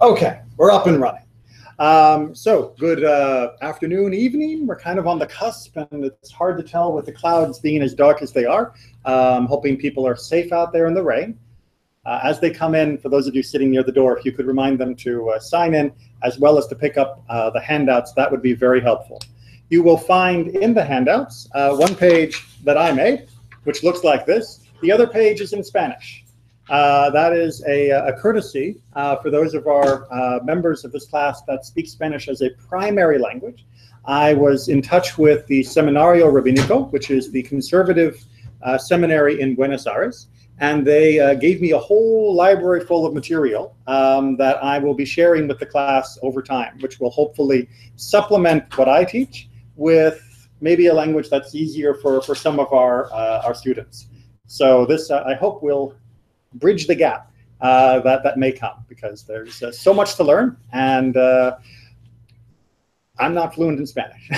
Okay, we're up and running. So good afternoon, evening. We're kind of on the cusp, and it's hard to tell with the clouds being as dark as they are. Hoping people are safe out there in the rain. As they come in, for those of you sitting near the door, if you could remind them to sign in, as well as to pick up the handouts, that would be very helpful. You will find in the handouts one page that I made, which looks like this. The other page is in Spanish. That is a courtesy for those of our members of this class that speak Spanish as a primary language. I was in touch with the Seminario Rabinico, which is the conservative seminary in Buenos Aires, and they gave me a whole library full of material that I will be sharing with the class over time, which will hopefully supplement what I teach with maybe a language that's easier for some of our students. So this, I hope, will bridge the gap that may come, because there's so much to learn, and I'm not fluent in Spanish.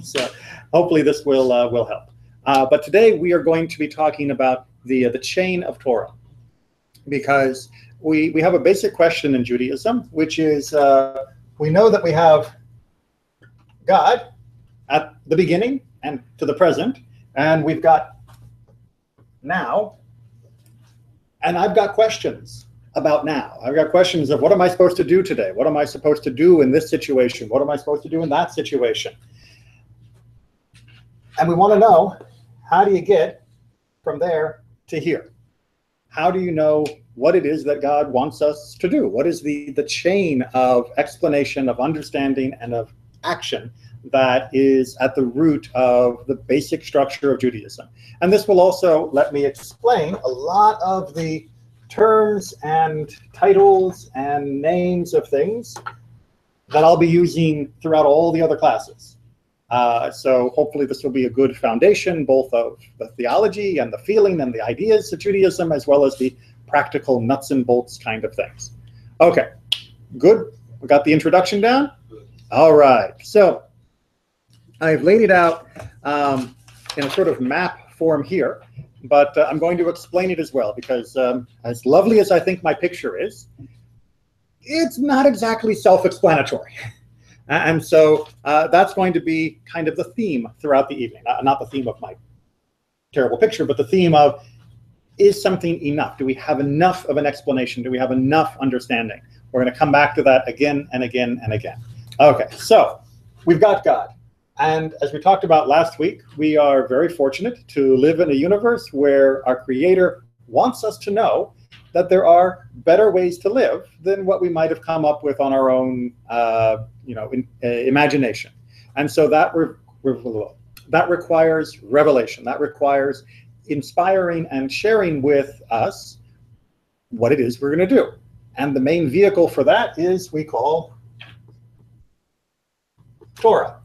So hopefully this will help. But today we are going to be talking about the chain of Torah, because we have a basic question in Judaism, which is we know that we have God at the beginning and to the present, and we've got now. And I've got questions about now. I've got questions of, what am I supposed to do today? What am I supposed to do in this situation? What am I supposed to do in that situation? And we want to know, how do you get from there to here? How do you know what it is that God wants us to do? What is the chain of explanation, of understanding, and of action that is at the root of the basic structure of Judaism? And this will also let me explain a lot of the terms and titles and names of things that I'll be using throughout all the other classes. So hopefully this will be a good foundation, both of the theology and the feeling and the ideas of Judaism, as well as the practical nuts and bolts kind of things. Okay, good. We got the introduction down? All right. So I've laid it out in a sort of map form here, but I'm going to explain it as well, because as lovely as I think my picture is, it's not exactly self-explanatory. And so that's going to be kind of the theme throughout the evening. Not the theme of my terrible picture, but the theme of, is something enough? Do we have enough of an explanation? Do we have enough understanding? We're going to come back to that again and again and again. Okay, so we've got God. And as we talked about last week, we are very fortunate to live in a universe where our Creator wants us to know that there are better ways to live than what we might have come up with on our own, imagination. And so that requires revelation. That requires inspiring and sharing with us what it is we're going to do. And the main vehicle for that is we call Torah.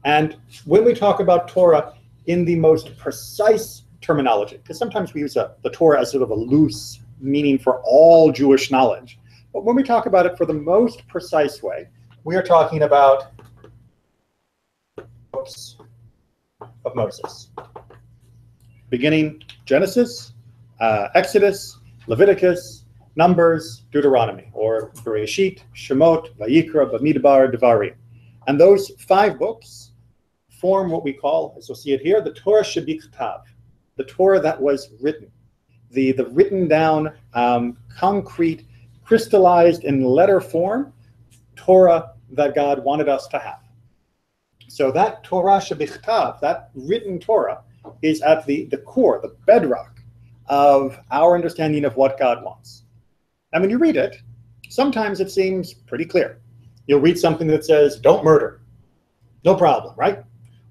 And when we talk about Torah in the most precise terminology, because sometimes we use the Torah as sort of a loose meaning for all Jewish knowledge, but when we talk about it for the most precise way, we are talking about books of Moses. Beginning Genesis, Exodus, Leviticus, Numbers, Deuteronomy, or Bereshit, Shemot, Vayikra, Bamidbar, Devarim. And those 5 books form what we call, as you'll see it here, the Torah Shebiktav, the Torah that was written, the written down, concrete, crystallized in letter form Torah that God wanted us to have. So that Torah Shebiktav, that written Torah, is at the core, the bedrock of our understanding of what God wants. And when you read it, sometimes it seems pretty clear. You'll read something that says, don't murder. No problem, right?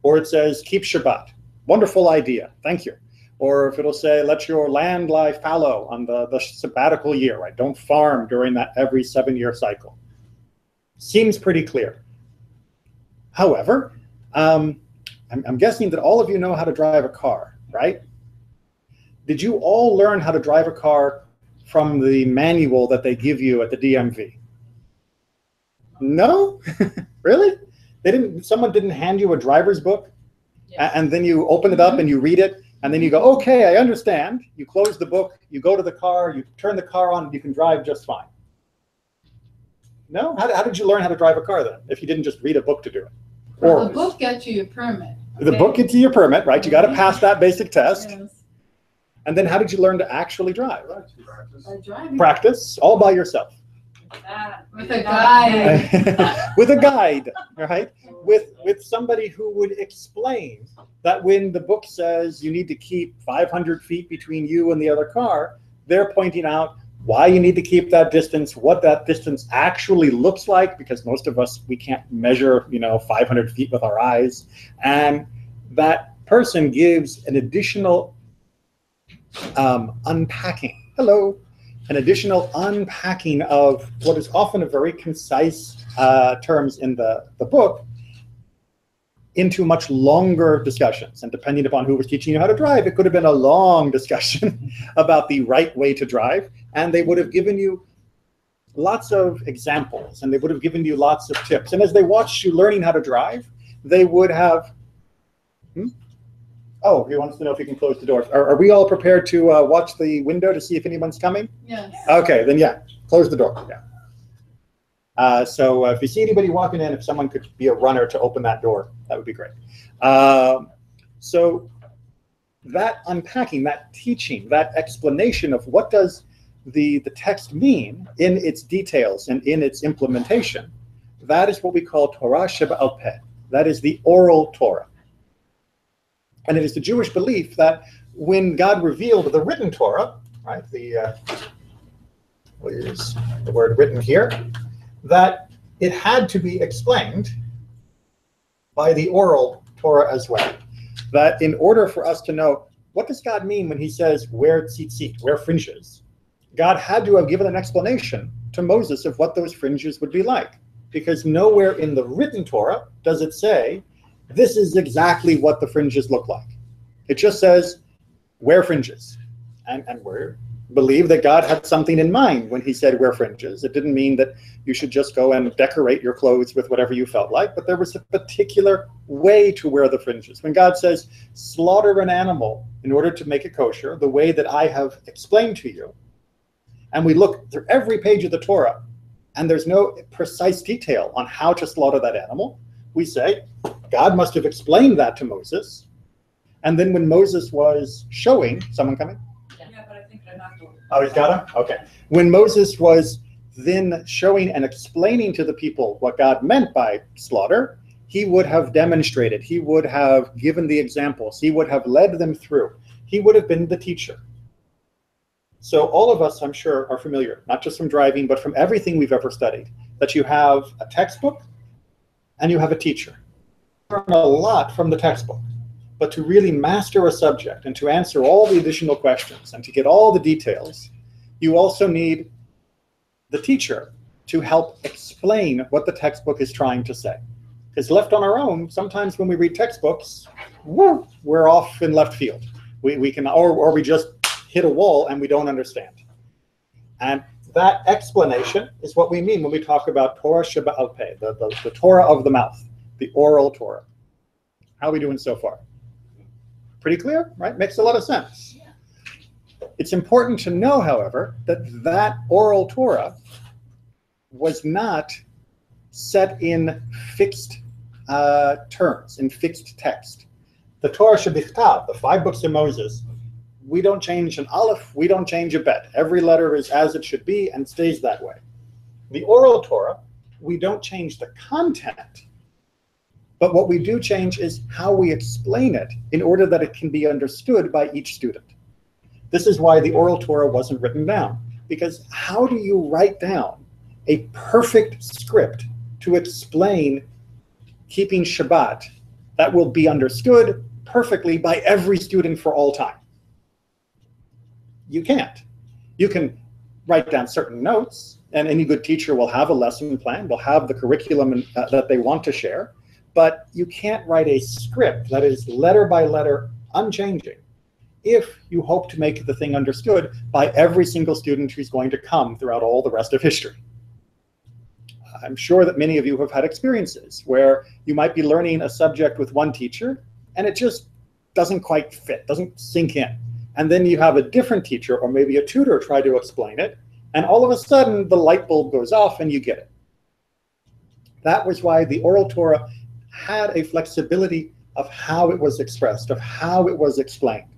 Or it says, keep Shabbat. Wonderful idea. Thank you. Or if it'll say, let your land lie fallow on the sabbatical year, right? Don't farm during that every 7-year cycle. Seems pretty clear. However, I'm guessing that all of you know how to drive a car, right? Did you all learn how to drive a car from the manual that they give you at the DMV? No? Really? Someone didn't hand you a driver's book? Yes. And then you open it up and you read it, and then you go, okay, I understand. You close the book, you go to the car, you turn the car on, and you can drive just fine. No? How did you learn how to drive a car then, if you didn't just read a book to do it? Well, the book gets you your permit. The book gets you your permit, right? You got to pass that basic test. Yes. And then how did you learn to actually drive? By driving. Practice, all by yourself. With a guide. With a guide, right? With somebody who would explain that when the book says you need to keep 500 feet between you and the other car, they're pointing out why you need to keep that distance, what that distance actually looks like, because most of us, we can't measure, 500 feet with our eyes. And that person gives an additional unpacking. Hello. An additional unpacking of what is often a very concise terms in the book into much longer discussions. And depending upon who was teaching you how to drive, it could have been a long discussion about the right way to drive. And they would have given you lots of examples, and they would have given you lots of tips. And as they watched you learning how to drive, they would have, Oh, he wants to know if he can close the door. Are we all prepared to watch the window to see if anyone's coming? Yes. Okay, then yeah, close the door. Yeah. So if you see anybody walking in, if someone could be a runner to open that door, that would be great. So that unpacking, that teaching, that explanation of what does the text mean in its details and in its implementation, that is what we call Torah Sheba'al Peh. That is the oral Torah. And it is the Jewish belief that when God revealed the written Torah, right, what is the word written here, that it had to be explained by the oral Torah as well. That in order for us to know, what does God mean when he says, wear tzitzit, wear fringes? God had to have given an explanation to Moses of what those fringes would be like. Because nowhere in the written Torah does it say, this is exactly what the fringes look like. It just says, wear fringes. And we believe that God had something in mind when he said wear fringes. It didn't mean that you should just go and decorate your clothes with whatever you felt like, but there was a particular way to wear the fringes. When God says, slaughter an animal in order to make it kosher, the way that I have explained to you, and we look through every page of the Torah, and there's no precise detail on how to slaughter that animal, we say, God must have explained that to Moses. And then when Moses was showing, someone coming? Yeah, but I think they're not doing it. Oh, he's got him? Okay. When Moses was then showing and explaining to the people what God meant by slaughter, he would have demonstrated, he would have given the examples, he would have led them through. He would have been the teacher. So all of us, I'm sure, are familiar, not just from driving, but from everything we've ever studied, that you have a textbook and you have a teacher. Learn a lot from the textbook, but to really master a subject and to answer all the additional questions and to get all the details, you also need the teacher to help explain what the textbook is trying to say. Because left on our own, sometimes when we read textbooks, we're off in left field. We can, or we just hit a wall and we don't understand. And that explanation is what we mean when we talk about Torah Sheba'al Peh, the Torah of the mouth, the oral Torah. How are we doing so far? Pretty clear, right? Makes a lot of sense. Yeah. It's important to know, however, that oral Torah was not set in fixed terms, in fixed text. The Torah Shebichtav, the 5 books of Moses, we don't change an aleph, we don't change a bet. Every letter is as it should be and stays that way. The oral Torah, we don't change the content, but what we do change is how we explain it in order that it can be understood by each student. This is why the oral Torah wasn't written down, because how do you write down a perfect script to explain keeping Shabbat that will be understood perfectly by every student for all time? You can't. You can write down certain notes, and any good teacher will have a lesson plan, will have the curriculum that they want to share, but you can't write a script that is letter by letter unchanging if you hope to make the thing understood by every single student who's going to come throughout all the rest of history. I'm sure that many of you have had experiences where you might be learning a subject with one teacher and it just doesn't quite fit, doesn't sink in. And then you have a different teacher or maybe a tutor try to explain it, and all of a sudden the light bulb goes off and you get it. That was why the oral Torah had a flexibility of how it was expressed, of how it was explained.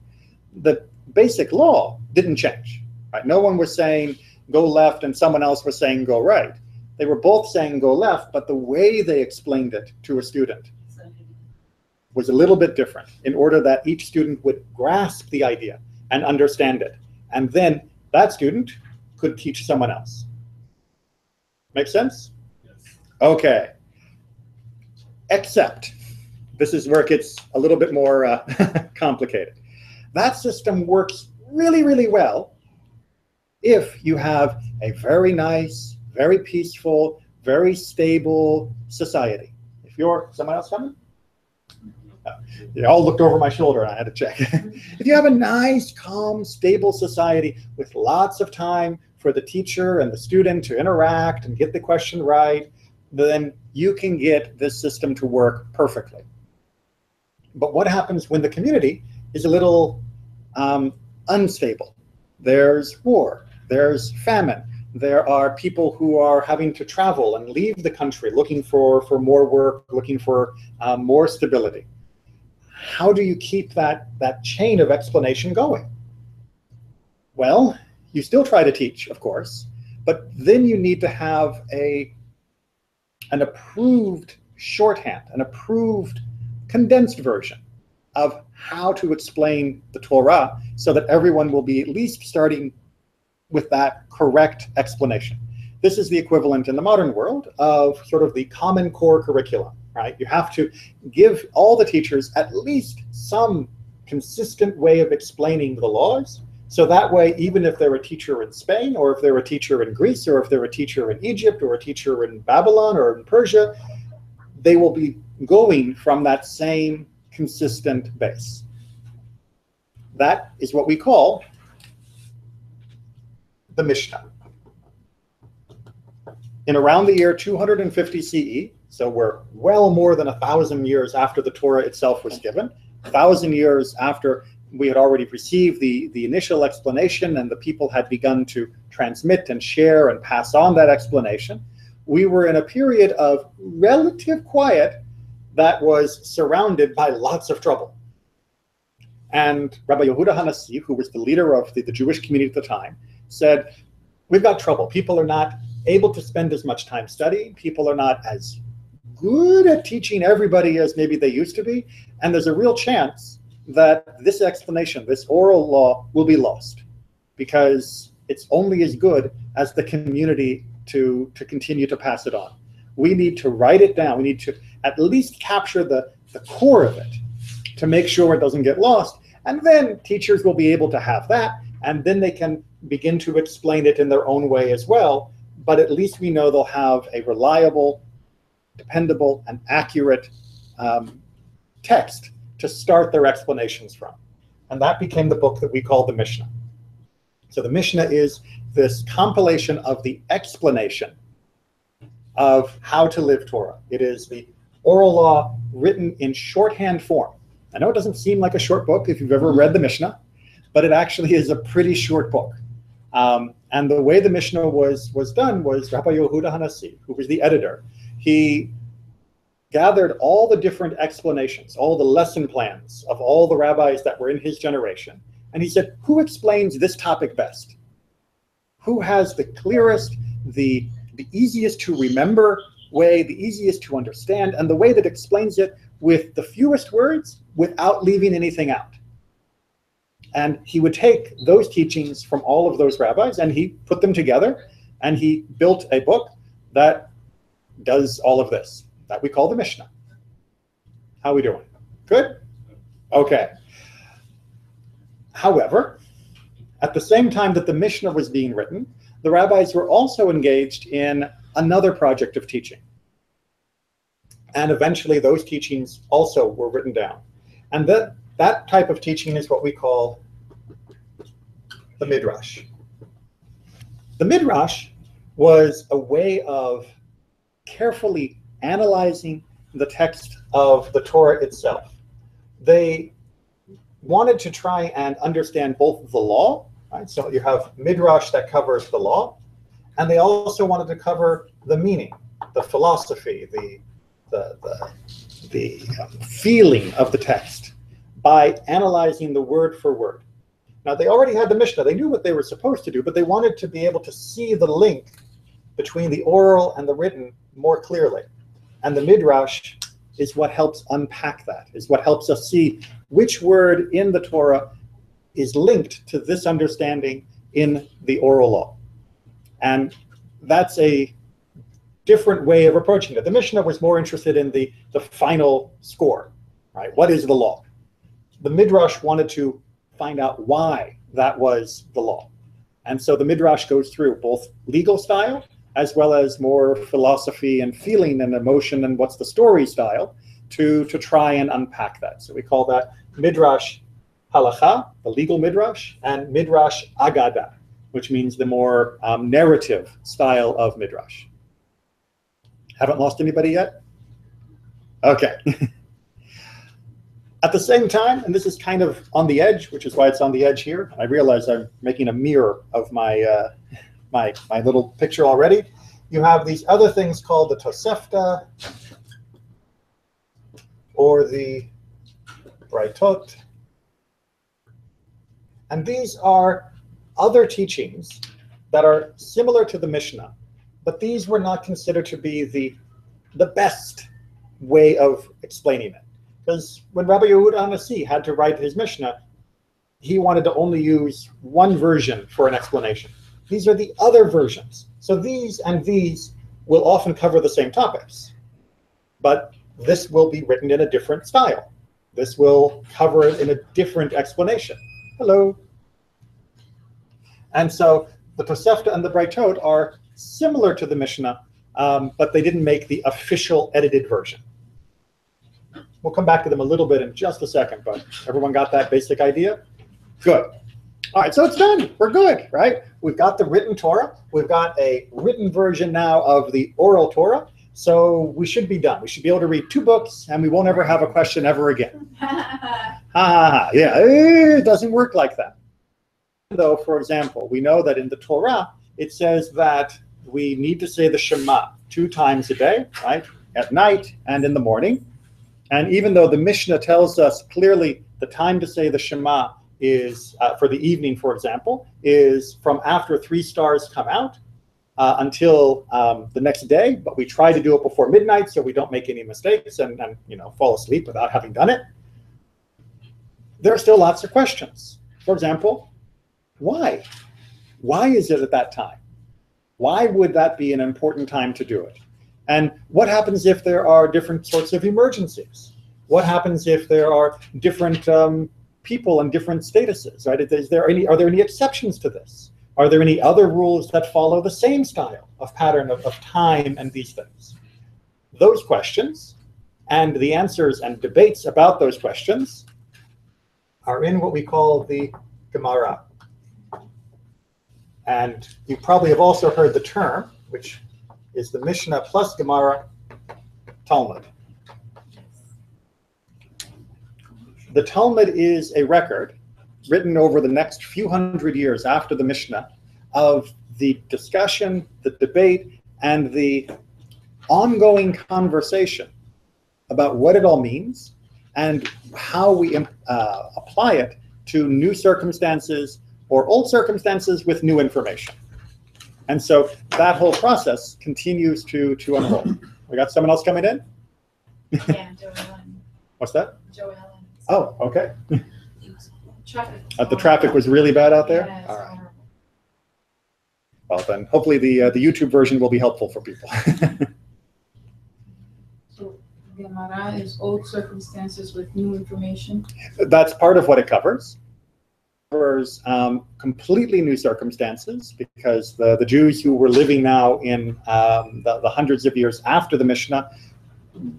The basic law didn't change. Right? No one was saying go left and someone else was saying go right. They were both saying go left, but the way they explained it to a student was a little bit different in order that each student would grasp the idea and understand it. And then that student could teach someone else. Make sense? Yes. Okay. Except, this is where it gets a little bit more complicated. That system works really, really well if you have a very nice, very peaceful, very stable society. If you're, someone else coming? They all looked over my shoulder and I had to check. If you have a nice, calm, stable society with lots of time for the teacher and the student to interact and get the question right, then you can get this system to work perfectly. But what happens when the community is a little unstable? There's war, there's famine, there are people who are having to travel and leave the country looking for more work, looking for more stability. How do you keep that chain of explanation going? Well, you still try to teach, of course, but then you need to have an approved shorthand, an approved condensed version of how to explain the Torah so that everyone will be at least starting with that correct explanation. This is the equivalent in the modern world of sort of the Common Core curriculum, right? You have to give all the teachers at least some consistent way of explaining the laws, so that way, even if they're a teacher in Spain, or if they're a teacher in Greece, or if they're a teacher in Egypt, or a teacher in Babylon, or in Persia, they will be going from that same consistent base. That is what we call the Mishnah. In around the year 250 CE, so we're well more than 1,000 years after the Torah itself was given, 1,000 years after we had already received the initial explanation and the people had begun to transmit and share and pass on that explanation, we were in a period of relative quiet that was surrounded by lots of trouble. And Rabbi Yehuda Hanassi, who was the leader of the Jewish community at the time, said, we've got trouble. People are not able to spend as much time studying. People are not as good at teaching everybody as maybe they used to be. And there's a real chance that this explanation, this oral law, will be lost because it's only as good as the community to continue to pass it on. We need to write it down. We need to at least capture the core of it to make sure it doesn't get lost. And then teachers will be able to have that, and then they can begin to explain it in their own way as well. But at least we know they'll have a reliable, dependable, and accurate text to start their explanations from. And that became the book that we call the Mishnah. So the Mishnah is this compilation of the explanation of how to live Torah. It is the oral law written in shorthand form. I know it doesn't seem like a short book if you've ever read the Mishnah, but it actually is a pretty short book. And the way the Mishnah was done was Rabbi Yehuda Hanassi, who was the editor, he gathered all the different explanations, all the lesson plans of all the rabbis that were in his generation. And he said, who explains this topic best? Who has the clearest, the easiest to remember way, the easiest to understand, and the way that explains it with the fewest words without leaving anything out? And he would take those teachings from all of those rabbis and he put them together and he built a book that does all of this, that we call the Mishnah. How are we doing? Good? Okay. However, at the same time that the Mishnah was being written, the rabbis were also engaged in another project of teaching. And eventually those teachings also were written down. And that type of teaching is what we call the Midrash. The Midrash was a way of carefully analyzing the text of the Torah itself. They wanted to try and understand both the law, right? So you have Midrash that covers the law, and they also wanted to cover the meaning, philosophy, the feeling of the text by analyzing the word for word. Now, they already had the Mishnah. They knew what they were supposed to do, but they wanted to be able to see the link between the oral and the written more clearly. And the Midrash is what helps unpack that, is what helps us see which word in the Torah is linked to this understanding in the oral law. And that's a different way of approaching it. The Mishnah was more interested in the final score, right? What is the law? The Midrash wanted to find out why that was the law. And so the Midrash goes through both legal style as well as more philosophy and feeling and emotion and what's the story style to try and unpack that. So we call that Midrash Halacha, the legal Midrash, and Midrash Agada, which means the more narrative style of Midrash. Haven't lost anybody yet? Okay. At the same time, and this is kind of on the edge, which is why it's on the edge here. I realize I'm making a mirror of my my little picture already. You have these other things called the Tosefta or the Braitot. And these are other teachings that are similar to the Mishnah, but these were not considered to be the best way of explaining it. Because when Rabbi Yehuda HaNasi had to write his Mishnah, he wanted to only use one version for an explanation. These are the other versions. So these and these will often cover the same topics, but this will be written in a different style. This will cover it in a different explanation. Hello. And so the Tosefta and the Braitot are similar to the Mishnah, but they didn't make the official edited version. We'll come back to them a little bit in just a second, but everyone got that basic idea? Good. All right, so it's done. We're good, right? We've got the written Torah. We've got a written version now of the oral Torah. So we should be done. We should be able to read 2 books, and we won't ever have a question ever again. Ha ha ha. Yeah, it doesn't work like that. Though, for example, we know that in the Torah, it says that we need to say the Shema 2 times a day, right? At night and in the morning. And even though the Mishnah tells us clearly the time to say the Shema is, for the evening, for example, is from after 3 stars come out until the next day, but we try to do it before midnight so we don't make any mistakes and fall asleep without having done it. There are still lots of questions. For example, why? Why is it at that time? Why would that be an important time to do it? And what happens if there are different sorts of emergencies? What happens if there are different people and different statuses? Right? Are there any exceptions to this? Are there any other rules that follow the same style of pattern of time and these things? Those questions and the answers and debates about those questions are in what we call the Gemara. And you probably have also heard the term, which is the Mishnah plus Gemara Talmud. The Talmud is a record written over the next few hundred years after the Mishnah of the discussion, the debate, and the ongoing conversation about what it all means and how we apply it to new circumstances or old circumstances with new information. And so that whole process continues to unfold. We got someone else coming in? Yeah, Joe Ellen. What's that? Joe Ellen. Oh, okay. Traffic. The traffic was really bad out there? Yes, all right. Well, then hopefully the YouTube version will be helpful for people. So Gemara is old circumstances with new information. That's part of what it covers. It covers completely new circumstances because the Jews who were living now in the hundreds of years after the Mishnah,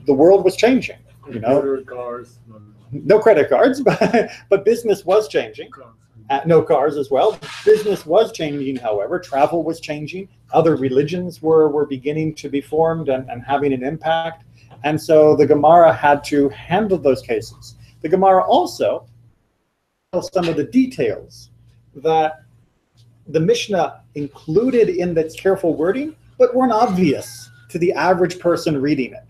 the world was changing. No credit cards, but business was changing. No cars as well. Business was changing, however. Travel was changing. Other religions were beginning to be formed and having an impact. And so the Gemara had to handle those cases. The Gemara also tells some of the details that the Mishnah included in its careful wording, but weren't obvious to the average person reading it.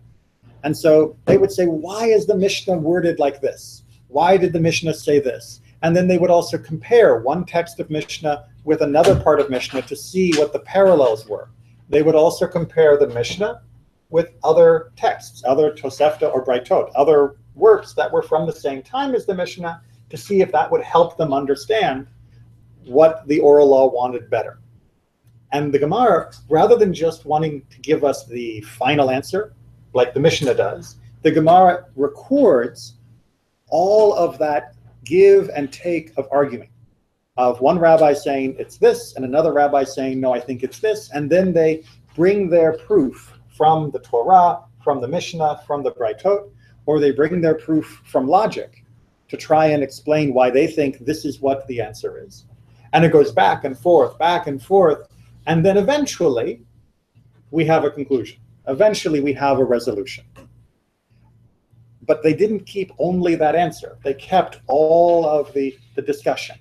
And so they would say, why is the Mishnah worded like this? Why did the Mishnah say this? And then they would also compare one text of Mishnah with another part of Mishnah to see what the parallels were. They would also compare the Mishnah with other texts, other Tosefta or Braitot, other works that were from the same time as the Mishnah, to see if that would help them understand what the oral law wanted better. And the Gemara, rather than just wanting to give us the final answer, like the Mishnah does, the Gemara records all of that give and take of argument, of one rabbi saying it's this, and another rabbi saying, no, I think it's this, and then they bring their proof from the Torah, from the Mishnah, from the Braitot, or they bring their proof from logic to try and explain why they think this is what the answer is. And it goes back and forth, and then eventually we have a conclusion. Eventually we have a resolution. But they didn't keep only that answer. They kept all of the discussion.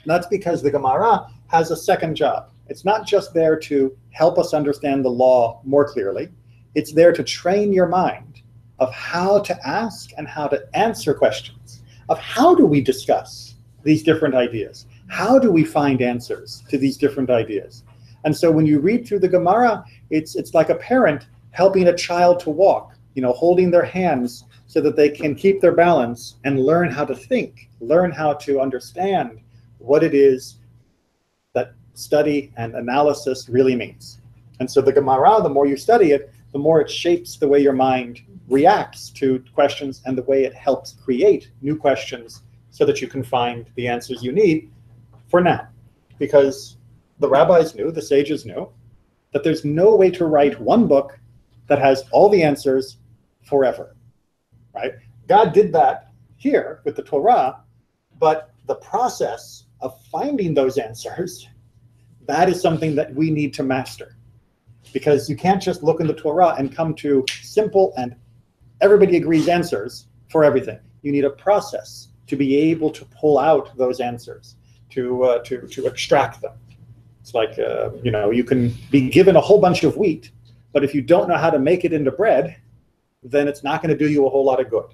And that's because the Gemara has a second job. It's not just there to help us understand the law more clearly. It's there to train your mind of how to ask and how to answer questions, of how do we discuss these different ideas? How do we find answers to these different ideas? And so when you read through the Gemara, it's like a parent helping a child to walk, holding their hands so that they can keep their balance and learn how to think, learn how to understand what it is that study and analysis really means. And so the Gemara, the more you study it, the more it shapes the way your mind reacts to questions and the way it helps create new questions so that you can find the answers you need for now. Because the rabbis knew, the sages knew, that there's no way to write one book that has all the answers forever, right? God did that here with the Torah, but the process of finding those answers, that is something that we need to master. Because you can't just look in the Torah and come to simple and everybody agrees answers for everything. You need a process to be able to pull out those answers, to extract them. It's like, you can be given a whole bunch of wheat, but if you don't know how to make it into bread, then it's not going to do you a whole lot of good.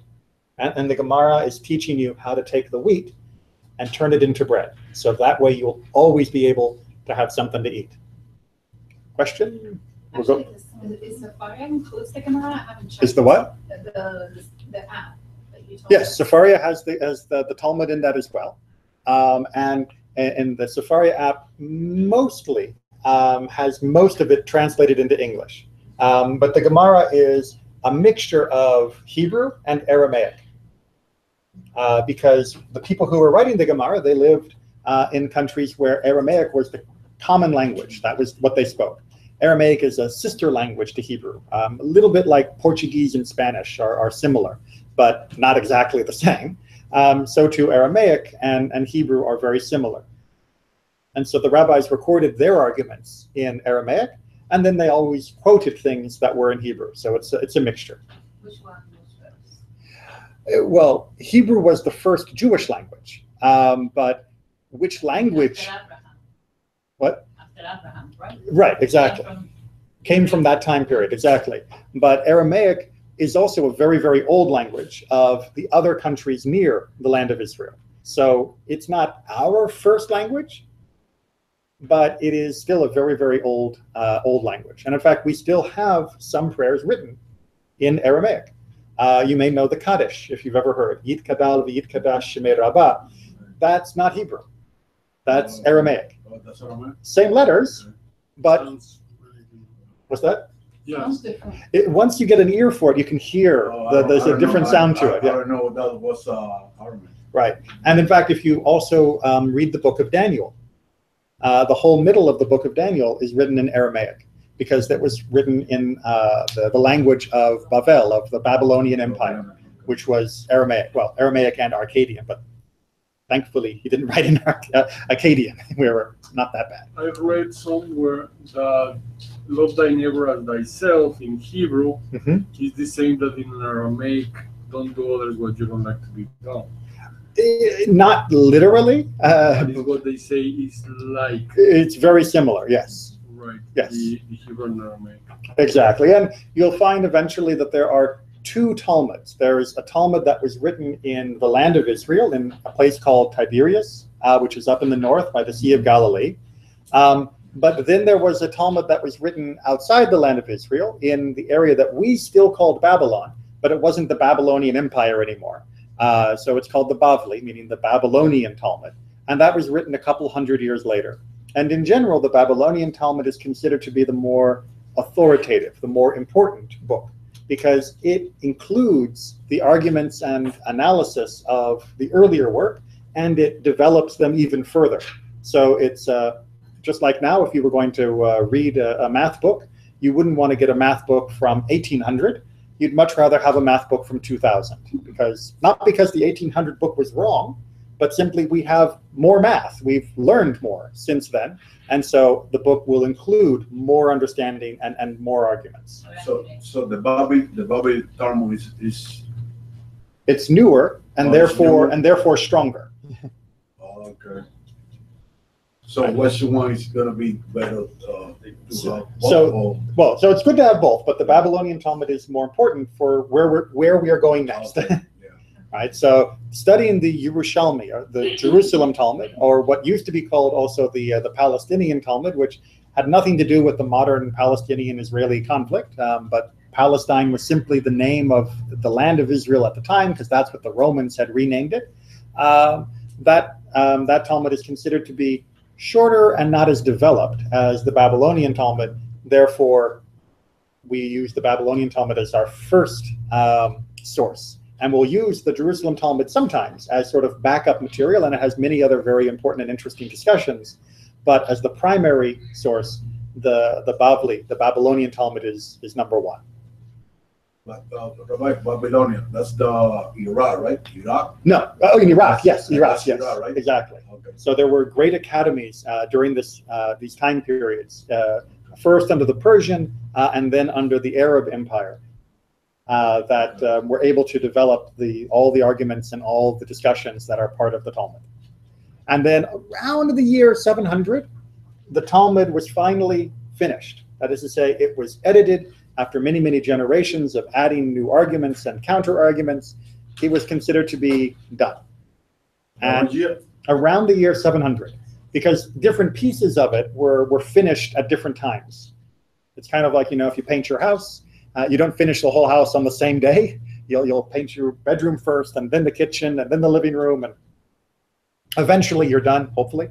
And the Gemara is teaching you how to take the wheat and turn it into bread. So that way you'll always be able to have something to eat. Question? Actually, is Sefaria includes the Gemara? I haven't checked. Is the what? The app that you told Yes, Sefaria has the Talmud in that as well. And the Sefaria app mostly has most of it translated into English. But the Gemara is a mixture of Hebrew and Aramaic. Because the people who were writing the Gemara, they lived in countries where Aramaic was the common language. That was what they spoke. Aramaic is a sister language to Hebrew. A little bit like Portuguese and Spanish are similar, but not exactly the same. So too Aramaic and Hebrew are very similar. And so the rabbis recorded their arguments in Aramaic, and then they always quoted things that were in Hebrew. So it's a mixture. Which one was first? Well, Hebrew was the first Jewish language, but which language? After Abraham. What? After Abraham, right? Right, exactly. Came from that time period, exactly. But Aramaic is also a very, very old language of the other countries near the land of Israel. So it's not our first language, but it is still a very, very old language. And in fact, we still have some prayers written in Aramaic. You may know the Kaddish, if you've ever heard. Yit Kadal v'Yit Kadash Shemei Rabbah. That's not Hebrew. That's Aramaic. That's Aramaic? Same letters, but what's that? Yeah. Once you get an ear for it, you can hear there's a different sound to it. I don't know that was Aramaic. Right. And in fact, if you also read the book of Daniel, the whole middle of the book of Daniel is written in Aramaic, because that was written in the language of Bavel, of the Babylonian Empire, which was Aramaic. Well, Aramaic and Akkadian, but thankfully he didn't write in Akkadian. We were not that bad. I've read somewhere that love thy neighbor as thyself in Hebrew is the same that in Aramaic, don't do others what you don't like to be done. Not literally. That is what they say is like. It's very similar, yes. Right. Right. Yes. The Hebrew and Aramaic. Exactly. And you'll find eventually that there are two Talmuds. There's a Talmud that was written in the land of Israel in a place called Tiberias, which is up in the north by the Sea of Galilee. But then there was a Talmud that was written outside the land of Israel in the area that we still called Babylon, but it wasn't the Babylonian Empire anymore. So it's called the Bavli, meaning the Babylonian Talmud. And that was written a couple hundred years later. And in general, the Babylonian Talmud is considered to be the more authoritative, the more important book, because it includes the arguments and analysis of the earlier work, and it develops them even further. So it's just like now, if you were going to read a math book, you wouldn't want to get a math book from 1800. You'd much rather have a math book from 2000, because not because the 1800 book was wrong, but simply we have more math. We've learned more since then. And so the book will include more understanding and more arguments. So the Bible Talmud is it's newer and therefore stronger. Okay. So which one is going to be better? So it's good to have both, but the Babylonian Talmud is more important for where we are going next. Okay. Right. So studying the Yerushalmi, or the Jerusalem Talmud, or what used to be called also the Palestinian Talmud, which had nothing to do with the modern Palestinian-Israeli conflict, but Palestine was simply the name of the land of Israel at the time, because that's what the Romans had renamed it. That Talmud is considered to be shorter and not as developed as the Babylonian Talmud. Therefore, we use the Babylonian Talmud as our first source. And we'll use the Jerusalem Talmud sometimes as sort of backup material, and it has many other very important and interesting discussions. But as the primary source, the Bavli, the Babylonian Talmud is number one. But Babylonian, that's the Iraq, right? Iraq? No, in Iraq, yes, Iraq, yes, Iraq, right? Exactly. Okay. So there were great academies during these time periods, first under the Persian and then under the Arab Empire, that were able to develop all the arguments and all the discussions that are part of the Talmud. And then around the year 700, the Talmud was finally finished. That is to say, it was edited after many, many generations of adding new arguments and counter-arguments. It was considered to be done. And around the year 700, because different pieces of it were finished at different times. It's kind of like, if you paint your house, you don't finish the whole house on the same day. You'll paint your bedroom first, and then the kitchen, and then the living room, and eventually you're done, hopefully.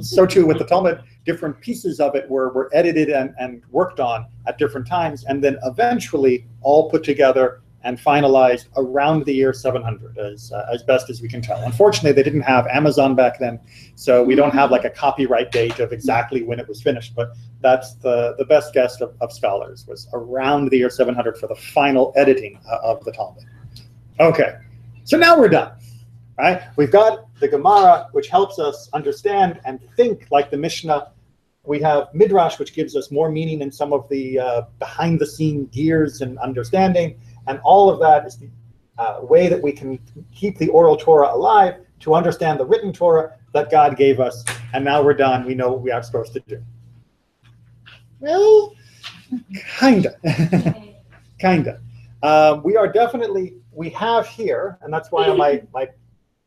So too with the Talmud, different pieces of it were edited and worked on at different times, and then eventually all put together and finalized around the year 700, as best as we can tell. Unfortunately, they didn't have Amazon back then, so we don't have like a copyright date of exactly when it was finished, but that's the best guess of scholars, was around the year 700 for the final editing of the Talmud. Okay, so now we're done, right? We've got the Gemara, which helps us understand and think like the Mishnah. We have Midrash, which gives us more meaning in some of the behind-the-scene gears and understanding. And all of that is the way that we can keep the oral Torah alive, to understand the written Torah that God gave us. And now we're done. We know what we are supposed to do. Well, kinda. Kinda. We have here, and that's why on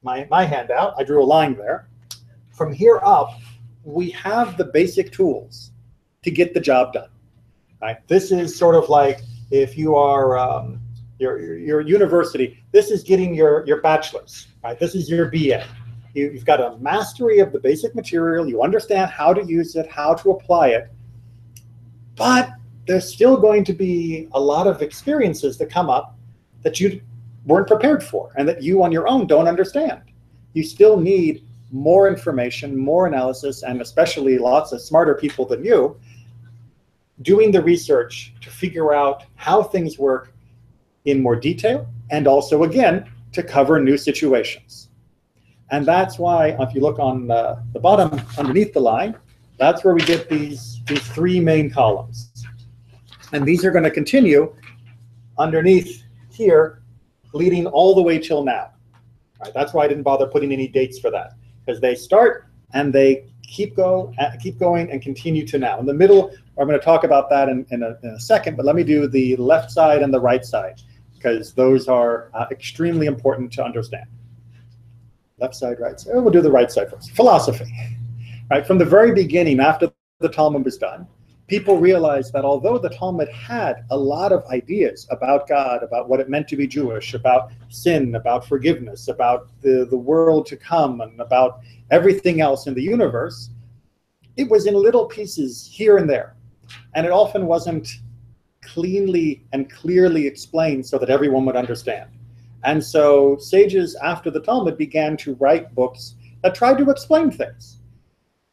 my handout, I drew a line there. From here up, we have the basic tools to get the job done. Right? This is sort of like if you are your university, this is getting your bachelor's, right? This is your BA. You've got a mastery of the basic material. You understand how to use it, how to apply it. But there's still going to be a lot of experiences that come up that you weren't prepared for and that you on your own don't understand. You still need more information, more analysis, and especially lots of smarter people than you doing the research to figure out how things work in more detail, and also, again, to cover new situations. And that's why, if you look on the bottom underneath the line, that's where we get these three main columns. And these are going to continue underneath here, leading all the way till now. Right? That's why I didn't bother putting any dates for that, because they start and they keep going and continue to now. In the middle, I'm going to talk about that in a second, but let me do the left side and the right side, because those are extremely important to understand. Left side, right side. We'll do the right side first. Philosophy. Right? From the very beginning, after the Talmud was done, people realized that although the Talmud had a lot of ideas about God, about what it meant to be Jewish, about sin, about forgiveness, about the world to come, and about everything else in the universe, it was in little pieces here and there. And it often wasn't cleanly and clearly explained so that everyone would understand. And so sages after the Talmud began to write books that tried to explain things,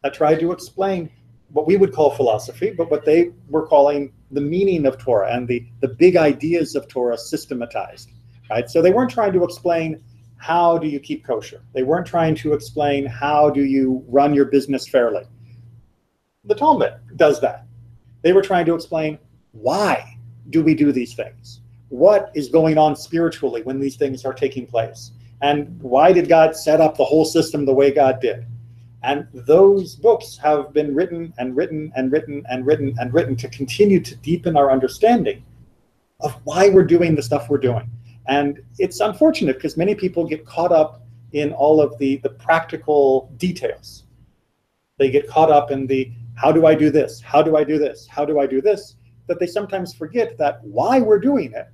that tried to explain what we would call philosophy, but what they were calling the meaning of Torah and the big ideas of Torah systematized, right? So they weren't trying to explain how do you keep kosher. They weren't trying to explain how do you run your business fairly. The Talmud does that. They were trying to explain why do we do these things? What is going on spiritually when these things are taking place? And why did God set up the whole system the way God did? And those books have been written and written and written and written and written to continue to deepen our understanding of why we're doing the stuff we're doing. And it's unfortunate because many people get caught up in all of the practical details. They get caught up in the, how do I do this? How do I do this? How do I do this? That they sometimes forget that why we're doing it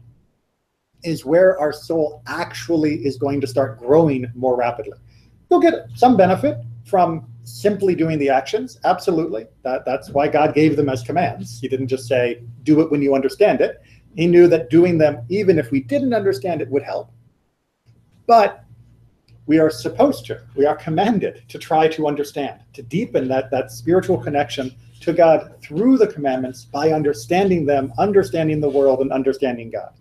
is where our soul actually is going to start growing more rapidly. You'll get some benefit from simply doing the actions, absolutely. That's why God gave them as commands. He didn't just say, do it when you understand it. He knew that doing them, even if we didn't understand it, would help. But we are supposed to, we are commanded to try to understand, to deepen that spiritual connection to God through the commandments by understanding them, understanding the world, and understanding God.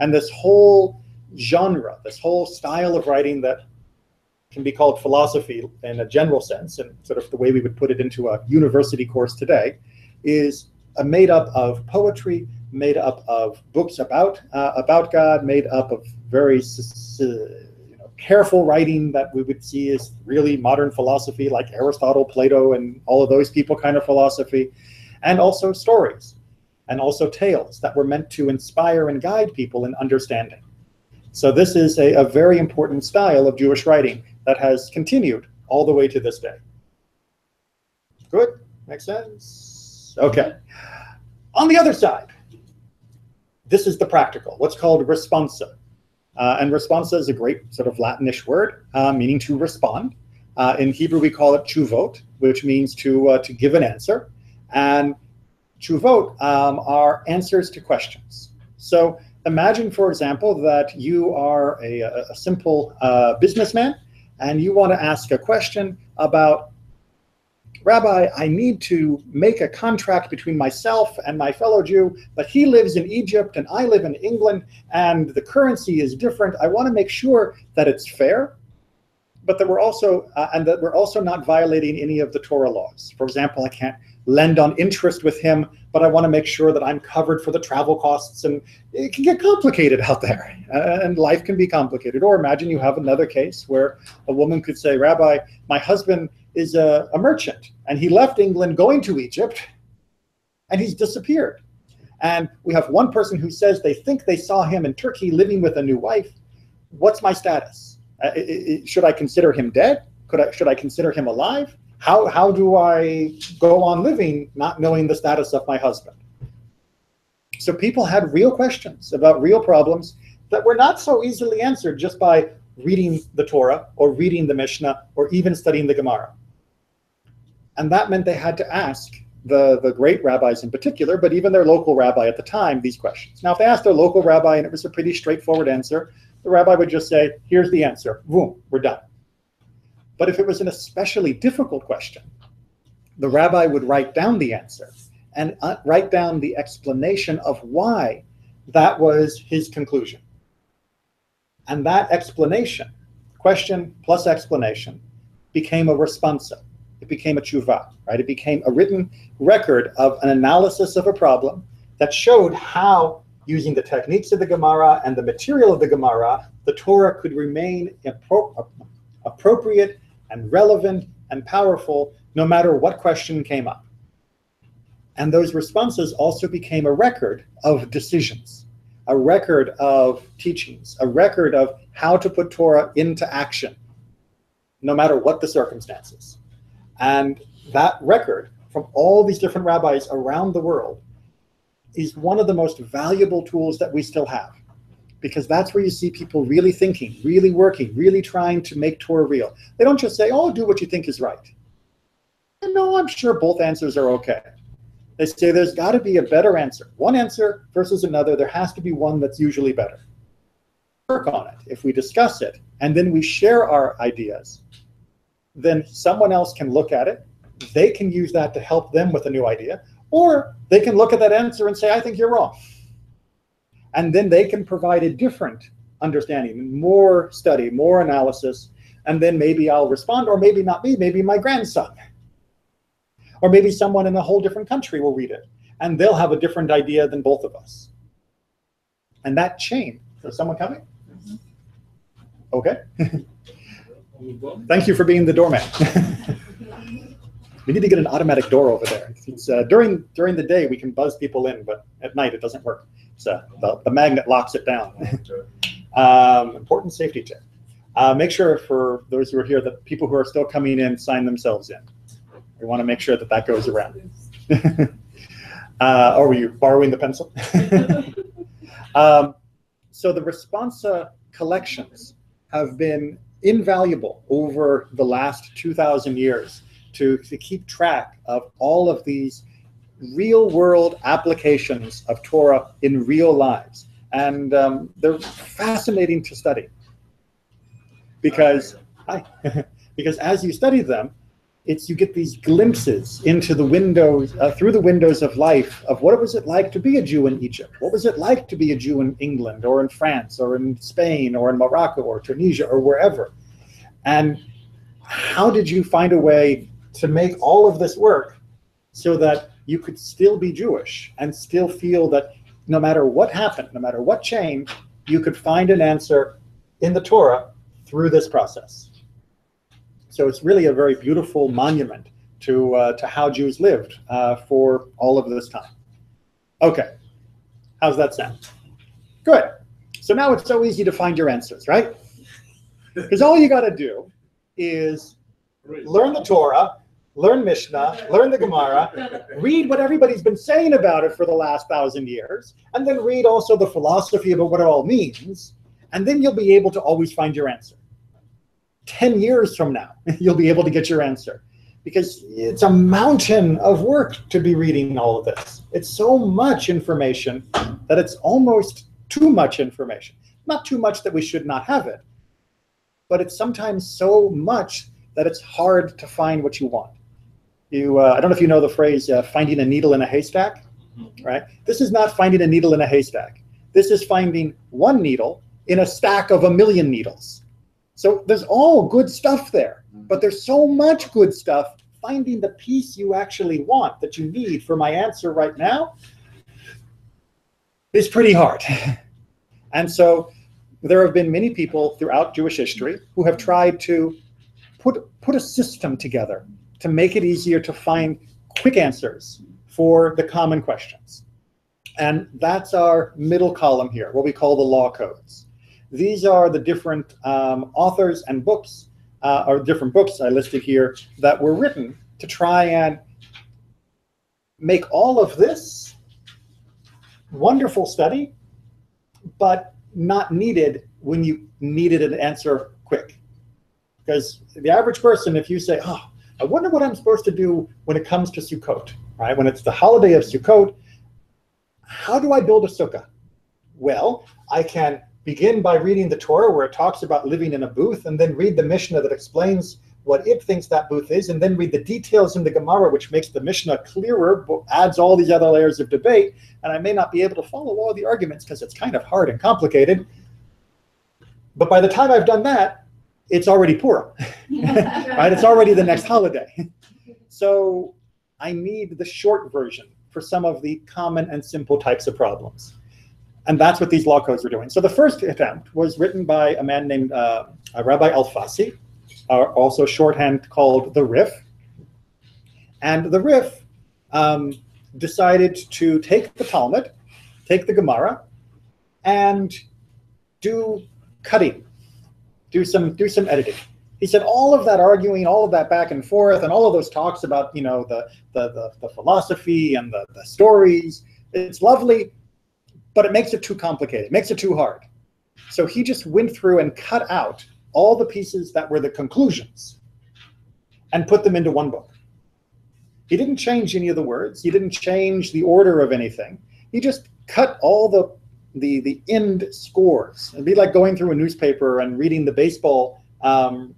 And this whole genre, this whole style of writing that can be called philosophy in a general sense, and sort of the way we would put it into a university course today, is made up of poetry, made up of books about God, made up of very careful writing that we would see as really modern philosophy, like Aristotle, Plato, and all of those people kind of philosophy, and also stories, and also tales that were meant to inspire and guide people in understanding. So this is a very important style of Jewish writing that has continued all the way to this day. Good? Makes sense? Okay. On the other side, this is the practical, what's called responsa. And responsa is a great sort of Latinish word, meaning to respond. In Hebrew, we call it tshuvot, which means to give an answer. And tshuvot are answers to questions. So imagine, for example, that you are a simple businessman, and you want to ask a question about, Rabbi, I need to make a contract between myself and my fellow Jew, but he lives in Egypt and I live in England, and the currency is different. I want to make sure that it's fair, but that we're also not violating any of the Torah laws. For example, I can't lend on interest with him, but I want to make sure that I'm covered for the travel costs, and it can get complicated out there, and life can be complicated. Or imagine you have another case where a woman could say, Rabbi, my husband is a merchant, and he left England going to Egypt, and he's disappeared. And we have one person who says they think they saw him in Turkey living with a new wife. What's my status? Should I consider him dead? Should I consider him alive? How do I go on living not knowing the status of my husband? So people had real questions about real problems that were not so easily answered just by reading the Torah or reading the Mishnah or even studying the Gemara. And that meant they had to ask the great rabbis in particular, but even their local rabbi at the time, these questions. Now, if they asked their local rabbi and it was a pretty straightforward answer, the rabbi would just say, here's the answer, boom, we're done. But if it was an especially difficult question, the rabbi would write down the answer and write down the explanation of why that was his conclusion. And that explanation, question plus explanation, became a responsa. It became a tshuva, right? It became a written record of an analysis of a problem that showed how, using the techniques of the Gemara and the material of the Gemara, the Torah could remain appropriate and relevant and powerful no matter what question came up. And those responses also became a record of decisions, a record of teachings, a record of how to put Torah into action, no matter what the circumstances. And that record from all these different rabbis around the world is one of the most valuable tools that we still have, because that's where you see people really thinking, really working, really trying to make Torah real. They don't just say, oh, do what you think is right. No, I'm sure both answers are okay. They say there's got to be a better answer. One answer versus another, there has to be one that's usually better. Work on it. If we discuss it, and then we share our ideas, then someone else can look at it. They can use that to help them with a new idea, or they can look at that answer and say, I think you're wrong. And then they can provide a different understanding, more study, more analysis, and then maybe I'll respond, or maybe not me, maybe my grandson. Or maybe someone in a whole different country will read it, and they'll have a different idea than both of us. And that chain, is someone coming? Okay. Thank you for being the doorman. We need to get an automatic door over there. It's, during the day, we can buzz people in, but at night it doesn't work. So the magnet locks it down. Important safety tip. Make sure for those who are here that people who are still coming in sign themselves in. We want to make sure that that goes around. Or were you borrowing the pencil? So the responsa collections have been invaluable over the last 2,000 years to keep track of all of these real world applications of Torah in real lives. And they're fascinating to study. Because, because as you study them, you get these glimpses into the windows, through the windows of life, of what was it like to be a Jew in Egypt? What was it like to be a Jew in England, or in France, or in Spain, or in Morocco, or Tunisia, or wherever? And how did you find a way to make all of this work so that you could still be Jewish and still feel that no matter what happened, no matter what changed, you could find an answer in the Torah through this process? So it's really a very beautiful monument to how Jews lived for all of this time. Okay, how's that sound? Good. So now it's so easy to find your answers, right? Because all you got to do is learn the Torah, learn Mishnah, learn the Gemara, read what everybody's been saying about it for the last 1,000 years, and then read also the philosophy about what it all means, and then you'll be able to always find your answer. 10 years from now, you'll be able to get your answer, because it's a mountain of work to be reading all of this. It's so much information that it's almost too much information. Not too much that we should not have it, but it's sometimes so much that it's hard to find what you want. I don't know if you know the phrase, finding a needle in a haystack, right? This is not finding a needle in a haystack. This is finding one needle in a stack of 1,000,000 needles. So there's all good stuff there, but there's so much good stuff. Finding the piece you actually want, that you need for my answer right now, is pretty hard. And so there have been many people throughout Jewish history who have tried to put a system together to make it easier to find quick answers for the common questions. And that's our middle column here, what we call the law codes. These are the different authors and books, or different books I listed here, that were written to try and make all of this wonderful study, but not needed when you needed an answer quick. Because the average person, if you say, oh, I wonder what I'm supposed to do when it comes to Sukkot, right? When it's the holiday of Sukkot, how do I build a sukkah? Well, I can begin by reading the Torah, where it talks about living in a booth, and then read the Mishnah that explains what it thinks that booth is, and then read the details in the Gemara, which makes the Mishnah clearer, but adds all these other layers of debate, and I may not be able to follow all the arguments because it's kind of hard and complicated. But by the time I've done that, it's already Purim, right? It's already the next holiday. So I need the short version for some of the common and simple types of problems. And that's what these law codes were doing. So the first attempt was written by a man named Rabbi Alfasi, also shorthand called the Rif. And the Rif decided to take the Talmud, take the Gemara, and do cutting, do some editing. He said all of that arguing, all of that back and forth, and all of those talks about, you know, the philosophy and the stories, it's lovely, but it makes it too complicated, it makes it too hard. So he just went through and cut out all the pieces that were the conclusions and put them into one book. He didn't change any of the words. He didn't change the order of anything. He just cut all the end scores. It'd be like going through a newspaper and reading the baseball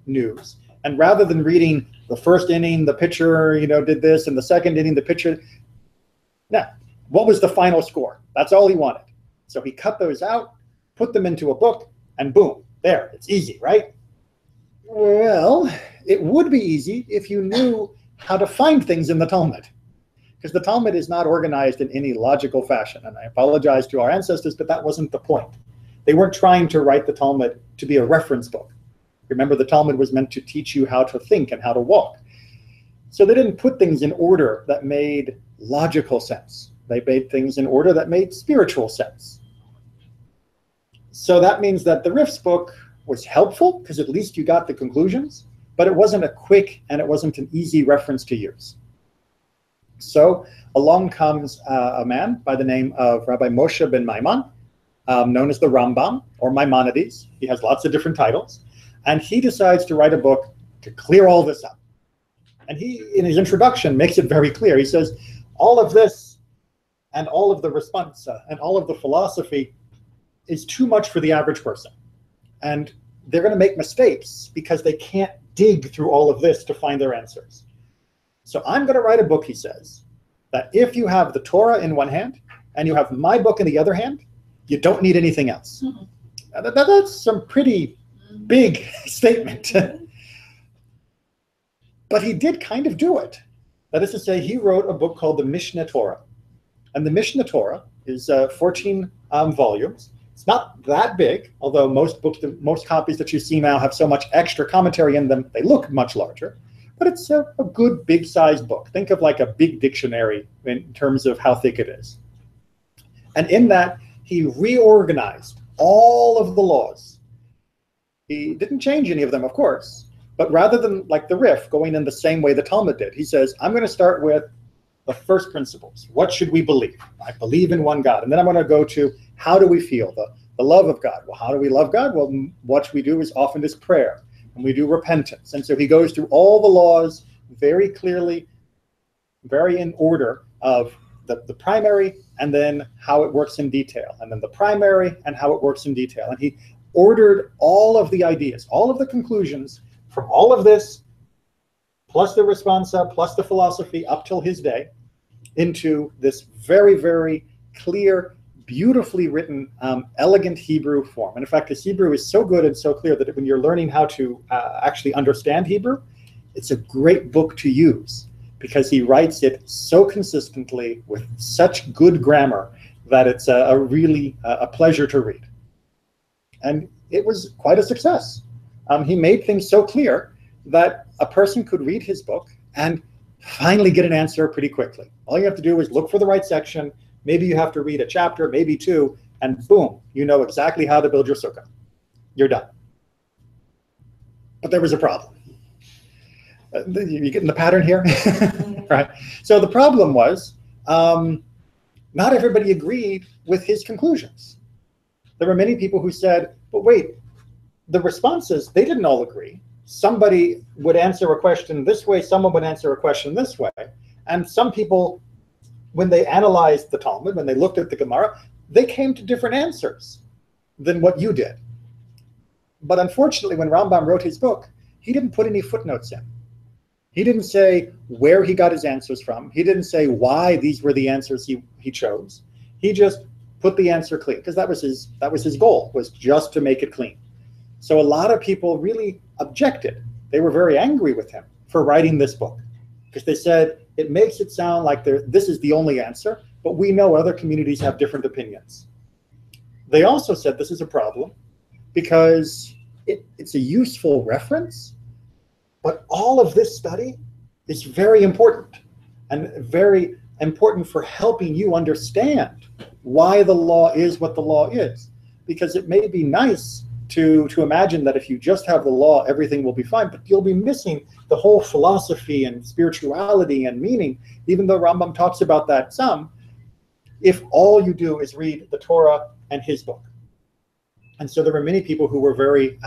news. And rather than reading the first inning, the pitcher, you know, did this, and the second inning, the pitcher, no. What was the final score? That's all he wanted. So he cut those out, put them into a book, and boom, there, it's easy, right? Well, it would be easy if you knew how to find things in the Talmud, because the Talmud is not organized in any logical fashion. And I apologize to our ancestors, but that wasn't the point. They weren't trying to write the Talmud to be a reference book. Remember, the Talmud was meant to teach you how to think and how to walk. So they didn't put things in order that made logical sense. They made things in order that made spiritual sense. So that means that the Rif's book was helpful, because at least you got the conclusions, but it wasn't a quick and it wasn't an easy reference to use. So along comes a man by the name of Rabbi Moshe ben Maimon, known as the Rambam or Maimonides. He has lots of different titles. And he decides to write a book to clear all this up. And he, in his introduction, makes it very clear. He says, all of this and all of the response and all of the philosophy is too much for the average person. And they're going to make mistakes because they can't dig through all of this to find their answers. So I'm going to write a book, he says, that if you have the Torah in one hand and you have my book in the other hand, you don't need anything else. Mm-hmm. That's some pretty big statement. But he did kind of do it. That is to say, he wrote a book called the Mishneh Torah. And the Mishneh Torah is 14 volumes. It's not that big, although most copies that you see now have so much extra commentary in them, they look much larger. But it's a good big-sized book. Think of like a big dictionary in terms of how thick it is. And in that, he reorganized all of the laws. He didn't change any of them, of course, but rather than like the Rif going in the same way the Talmud did, he says, I'm going to start with the first principles. What should we believe? I believe in one God. And then I'm going to go to how do we feel? The love of God. Well, how do we love God? Well, what we do is often is prayer, and we do repentance. And so he goes through all the laws very clearly, very in order of the primary, and then how it works in detail, and then the primary and how it works in detail. And he ordered all of the ideas, all of the conclusions from all of this, plus the responsa, plus the philosophy up till his day, into this very, very clear, beautifully written, elegant Hebrew form. And in fact, his Hebrew is so good and so clear that when you're learning how to actually understand Hebrew, it's a great book to use, because he writes it so consistently with such good grammar that it's really a pleasure to read. And it was quite a success. He made things so clear that a person could read his book and finally get an answer pretty quickly. All you have to do is look for the right section. Maybe you have to read a chapter, maybe two, and boom, you know exactly how to build your sukkah. You're done. But there was a problem. You getting the pattern here? Right. So the problem was not everybody agreed with his conclusions. There were many people who said, but wait, the responses, they didn't all agree. Somebody would answer a question this way, someone would answer a question this way. And some people, when they analyzed the Talmud, when they looked at the Gemara, they came to different answers than what you did. But unfortunately, when Rambam wrote his book, he didn't put any footnotes in. He didn't say where he got his answers from. He didn't say why these were the answers he chose. He just put the answer clean, because that was his goal, was just to make it clean. So a lot of people really objected. They were very angry with him for writing this book, because they said it makes it sound like this is the only answer, but we know other communities have different opinions. They also said this is a problem because it's a useful reference, but all of this study is very important. and very important for helping you understand why the law is what the law is. Because it may be nice to imagine that if you just have the law, everything will be fine, but you'll be missing the whole philosophy and spirituality and meaning, even though Rambam talks about that some, if all you do is read the Torah and his book. And so there were many people who were very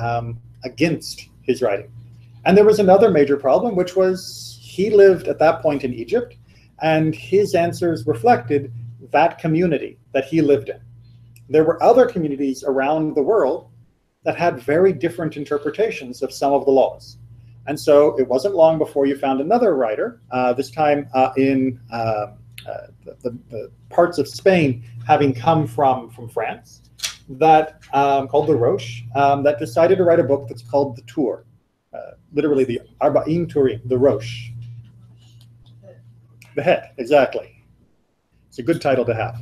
against his writing. And there was another major problem, which was he lived at that point in Egypt, and his answers reflected that community that he lived in. There were other communities around the world that had very different interpretations of some of the laws. And so it wasn't long before you found another writer, this time in the parts of Spain having come from France, that called the Roche, that decided to write a book that's called the Tur, literally the Arba'im Turim, the Roche. The head, exactly. It's a good title to have.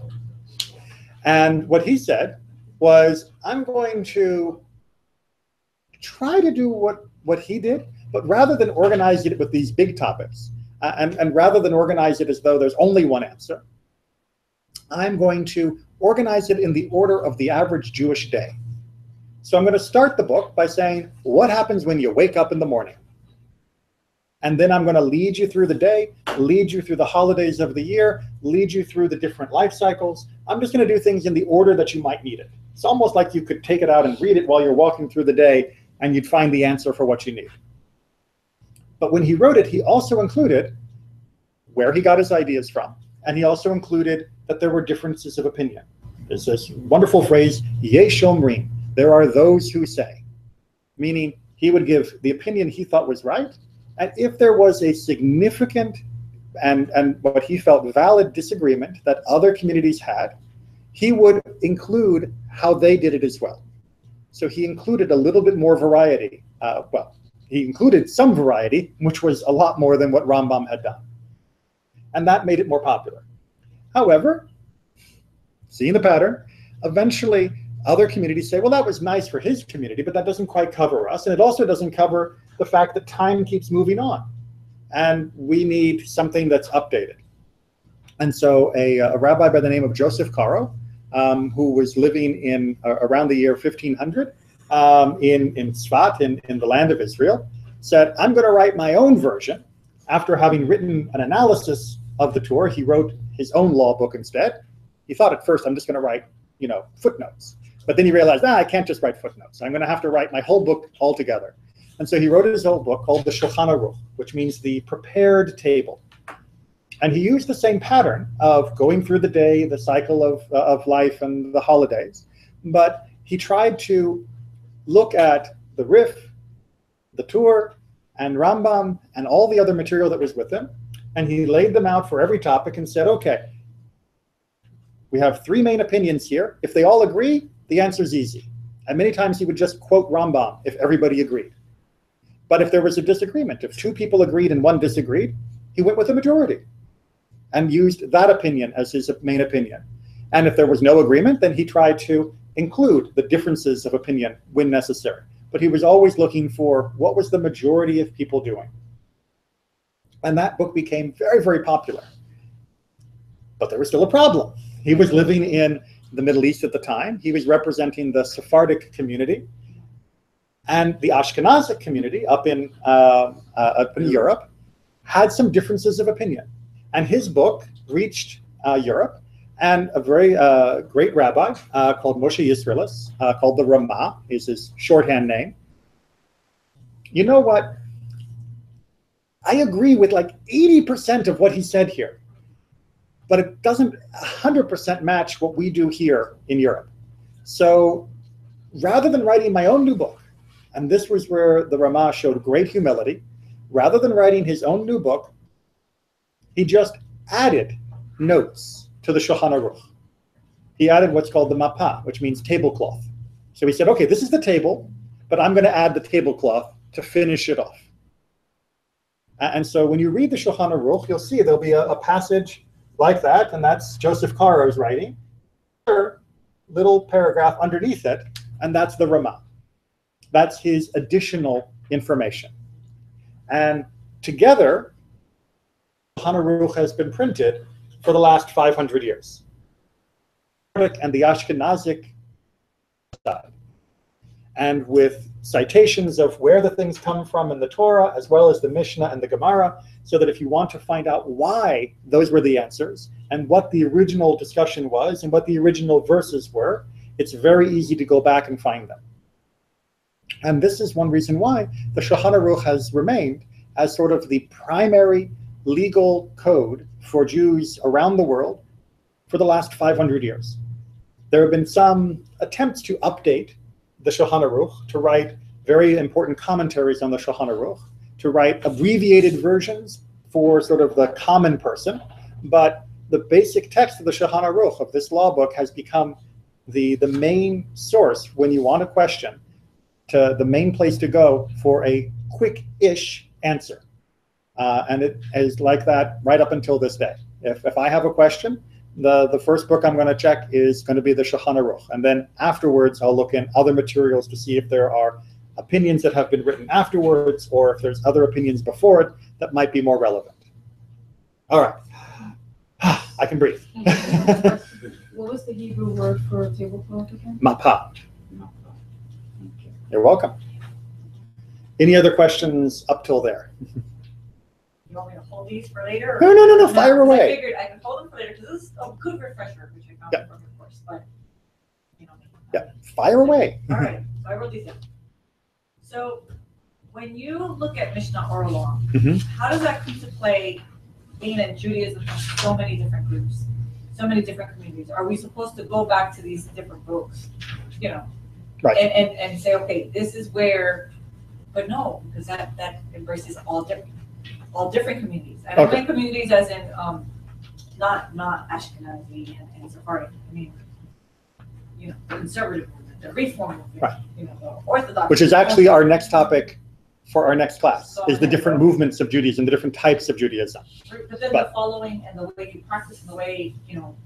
And what he said was, I'm going to try to do what he did, but rather than organize it with these big topics, and rather than organize it as though there's only one answer, I'm going to organize it in the order of the average Jewish day. So I'm going to start the book by saying, what happens when you wake up in the morning? And then I'm going to lead you through the day, lead you through the holidays of the year, lead you through the different life cycles. I'm just going to do things in the order that you might need it. It's almost like you could take it out and read it while you're walking through the day, and you'd find the answer for what you need. But when he wrote it, he also included where he got his ideas from. And he also included that there were differences of opinion. There's this wonderful phrase, Yesh Omrim, there are those who say, meaning he would give the opinion he thought was right, and if there was a significant and what he felt valid disagreement that other communities had, he would include how they did it as well. So he included a little bit more variety. He included some variety, which was a lot more than what Rambam had done. And that made it more popular. However, seeing the pattern, eventually other communities say, well, that was nice for his community, but that doesn't quite cover us. And it also doesn't cover the fact that time keeps moving on. And we need something that's updated. And so a rabbi by the name of Joseph Caro, who was living in around the year 1500 in Tzfat, in the land of Israel, said, I'm going to write my own version. After having written an analysis of the Torah, he wrote his own law book instead. He thought at first, I'm just going to write, footnotes. But then he realized, I can't just write footnotes. I'm going to have to write my whole book altogether. And so he wrote his whole book called the Shulchan Aruch, which means the prepared table. And he used the same pattern of going through the day, the cycle of life and the holidays. But he tried to look at the Rif, the Tur, and Rambam, and all the other material that was with him. And he laid them out for every topic and said, okay, we have three main opinions here. If they all agree, the answer's easy. And many times he would just quote Rambam if everybody agreed. But if there was a disagreement, if two people agreed and one disagreed, he went with the majority and used that opinion as his main opinion. And if there was no agreement, then he tried to include the differences of opinion when necessary. But he was always looking for what was the majority of people doing. And that book became very, very popular. But there was still a problem. He was living in the Middle East at the time. He was representing the Sephardic community. And the Ashkenazic community up in Europe had some differences of opinion. And his book reached Europe, and a very great rabbi called Moshe Yisraelis, called the Ramah, is his shorthand name. You know what? I agree with like 80% of what he said here, but it doesn't 100% match what we do here in Europe. So rather than writing my own new book, and this was where the Ramah showed great humility, rather than writing his own new book, he just added notes to the Shulchan Aruch. He added what's called the Mapah, which means tablecloth. So he said, okay, this is the table, but I'm going to add the tablecloth to finish it off. And so when you read the Shulchan Aruch, you'll see there'll be a passage like that, and that's Joseph Caro's writing. Little paragraph underneath it, and that's the Ramah. That's his additional information. And together, Shulchan Aruch has been printed for the last 500 years. And the Ashkenazic side. And with citations of where the things come from in the Torah, as well as the Mishnah and the Gemara, so that if you want to find out why those were the answers, and what the original discussion was, and what the original verses were, it's very easy to go back and find them. And this is one reason why the Shulchan Aruch has remained as sort of the primary legal code for Jews around the world for the last 500 years. There have been some attempts to update the Shulchan Aruch, to write very important commentaries on the Shulchan Aruch, to write abbreviated versions for sort of the common person, but the basic text of the Shulchan Aruch, of this law book, has become the main source when you want a question, to the main place to go for a quick-ish answer. And it is like that right up until this day. If I have a question, the first book I'm going to check is going to be the Shulchan Aruch. And then afterwards, I'll look in other materials to see if there are opinions that have been written afterwards, or if there's other opinions before it that might be more relevant. All right. I can breathe. What was the Hebrew word for tablecloth again? Mapa. Thank you. You're welcome. Any other questions up till there? You want me to hold these for later? No, fire away. I figured I could hold them for later because this is a good refresher, which I found from the course, but you know. Yeah, fire away. All right, so I wrote these down. So when you look at Mishnah or law, how does that come to play being in Judaism has so many different groups, so many different communities? Are we supposed to go back to these different books, you know, right, and say, okay, this is where, but no, because that embraces all different communities. And I mean communities as in not Ashkenazi and Sephardi. I mean, you know, the conservative movement, the reform movement, right, you know, the Orthodox. Which is actually our next topic for our next class, is the different movements of Judaism, the different types of Judaism. But then the following and the way you practice and the way, you know,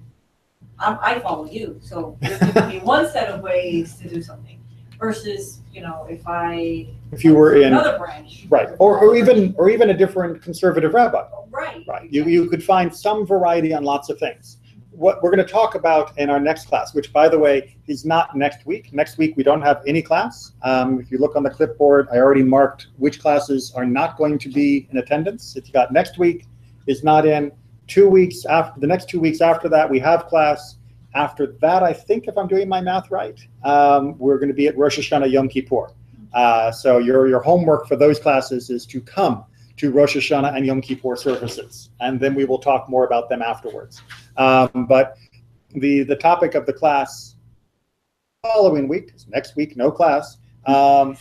I follow you. So there's going to be one set of ways to do something versus, you know, if you were in another branch. Right, or even a different conservative rabbi. Right. Right. You could find some variety on lots of things. What we're going to talk about in our next class, which, by the way, is not next week. Next week, we don't have any class. If you look on the clipboard, I already marked which classes are not going to be in attendance. If you got next week is not in. 2 weeks after, the next 2 weeks after that, we have class. After that, I think, if I'm doing my math right, we're going to be at Rosh Hashanah Yom Kippur. So your homework for those classes is to come to Rosh Hashanah and Yom Kippur services, and then we will talk more about them afterwards. But the topic of the class following week, next week, no class. I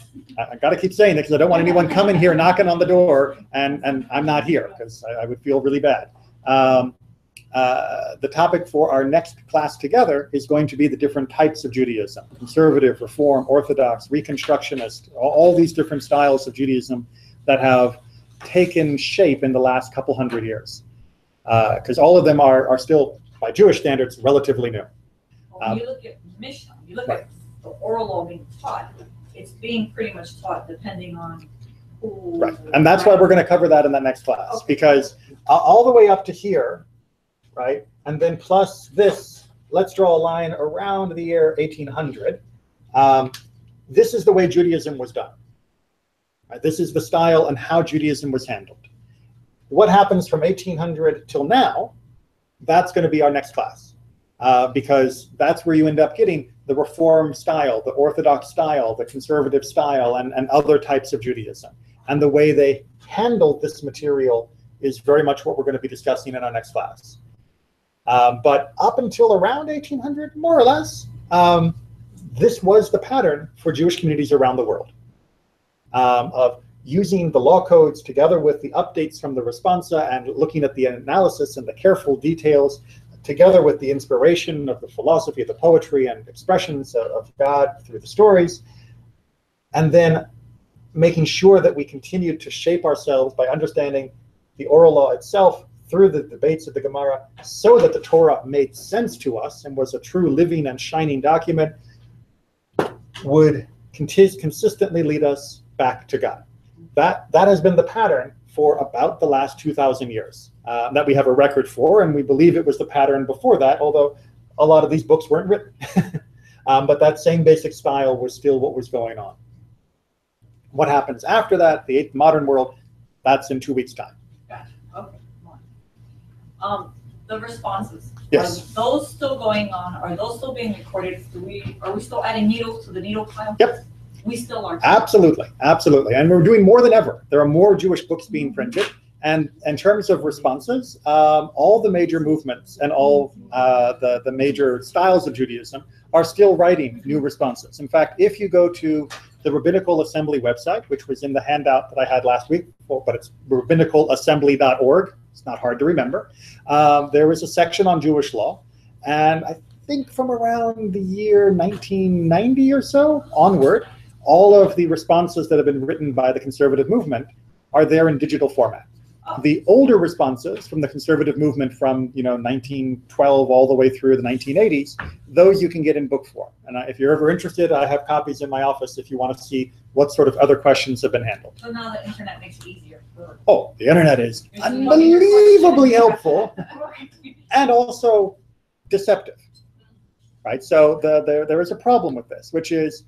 got to keep saying it because I don't want anyone coming here knocking on the door and I'm not here, because I would feel really bad. The topic for our next class together is going to be the different types of Judaism: conservative, reform, Orthodox, Reconstructionist, all these different styles of Judaism that have taken shape in the last couple hundred years. Because all of them are still, by Jewish standards, relatively new. When you look at Mishnah, you look at the oral law being taught, it's being pretty much taught depending on who. Right, and that's why we're going to cover that in the next class, because all the way up to here, right, and then plus this, let's draw a line around the year 1800. This is the way Judaism was done. Right? This is the style and how Judaism was handled. What happens from 1800 till now, that's going to be our next class, because that's where you end up getting the Reform style, the Orthodox style, the conservative style, and other types of Judaism. And the way they handled this material is very much what we're going to be discussing in our next class. But up until around 1800, more or less, this was the pattern for Jewish communities around the world, of using the law codes together with the updates from the responsa and looking at the analysis and the careful details, together with the inspiration of the philosophy, of the poetry and expressions of God through the stories, and then making sure that we continue to shape ourselves by understanding the oral law itself through the debates of the Gemara, so that the Torah made sense to us and was a true living and shining document, would consistently lead us back to God. That has been the pattern for about the last 2,000 years. that we have a record for, and we believe it was the pattern before that, although a lot of these books weren't written. But that same basic style was still what was going on. What happens after that, the modern world, that's in 2 weeks' time. Gotcha. Okay. The responses. Yes. Are those still going on? Are those still being recorded? Are we still adding needles to the needle pile? Yep. We still are. Absolutely, absolutely. And we're doing more than ever. There are more Jewish books being printed. And in terms of responses, all the major movements and all the major styles of Judaism are still writing new responses. In fact, if you go to the Rabbinical Assembly website, which was in the handout that I had last week, but it's rabbinicalassembly.org. It's not hard to remember. There was a section on Jewish law. And I think from around the year 1990 or so onward, all of the responses that have been written by the conservative movement are there in digital format. The older responses from the conservative movement from 1912 all the way through the 1980s, those you can get in book form. And if you're ever interested, I have copies in my office if you want to see what sort of other questions have been handled. So now the internet makes it easier. Oh, the internet is unbelievably helpful and also deceptive, right? So there is a problem with this, which is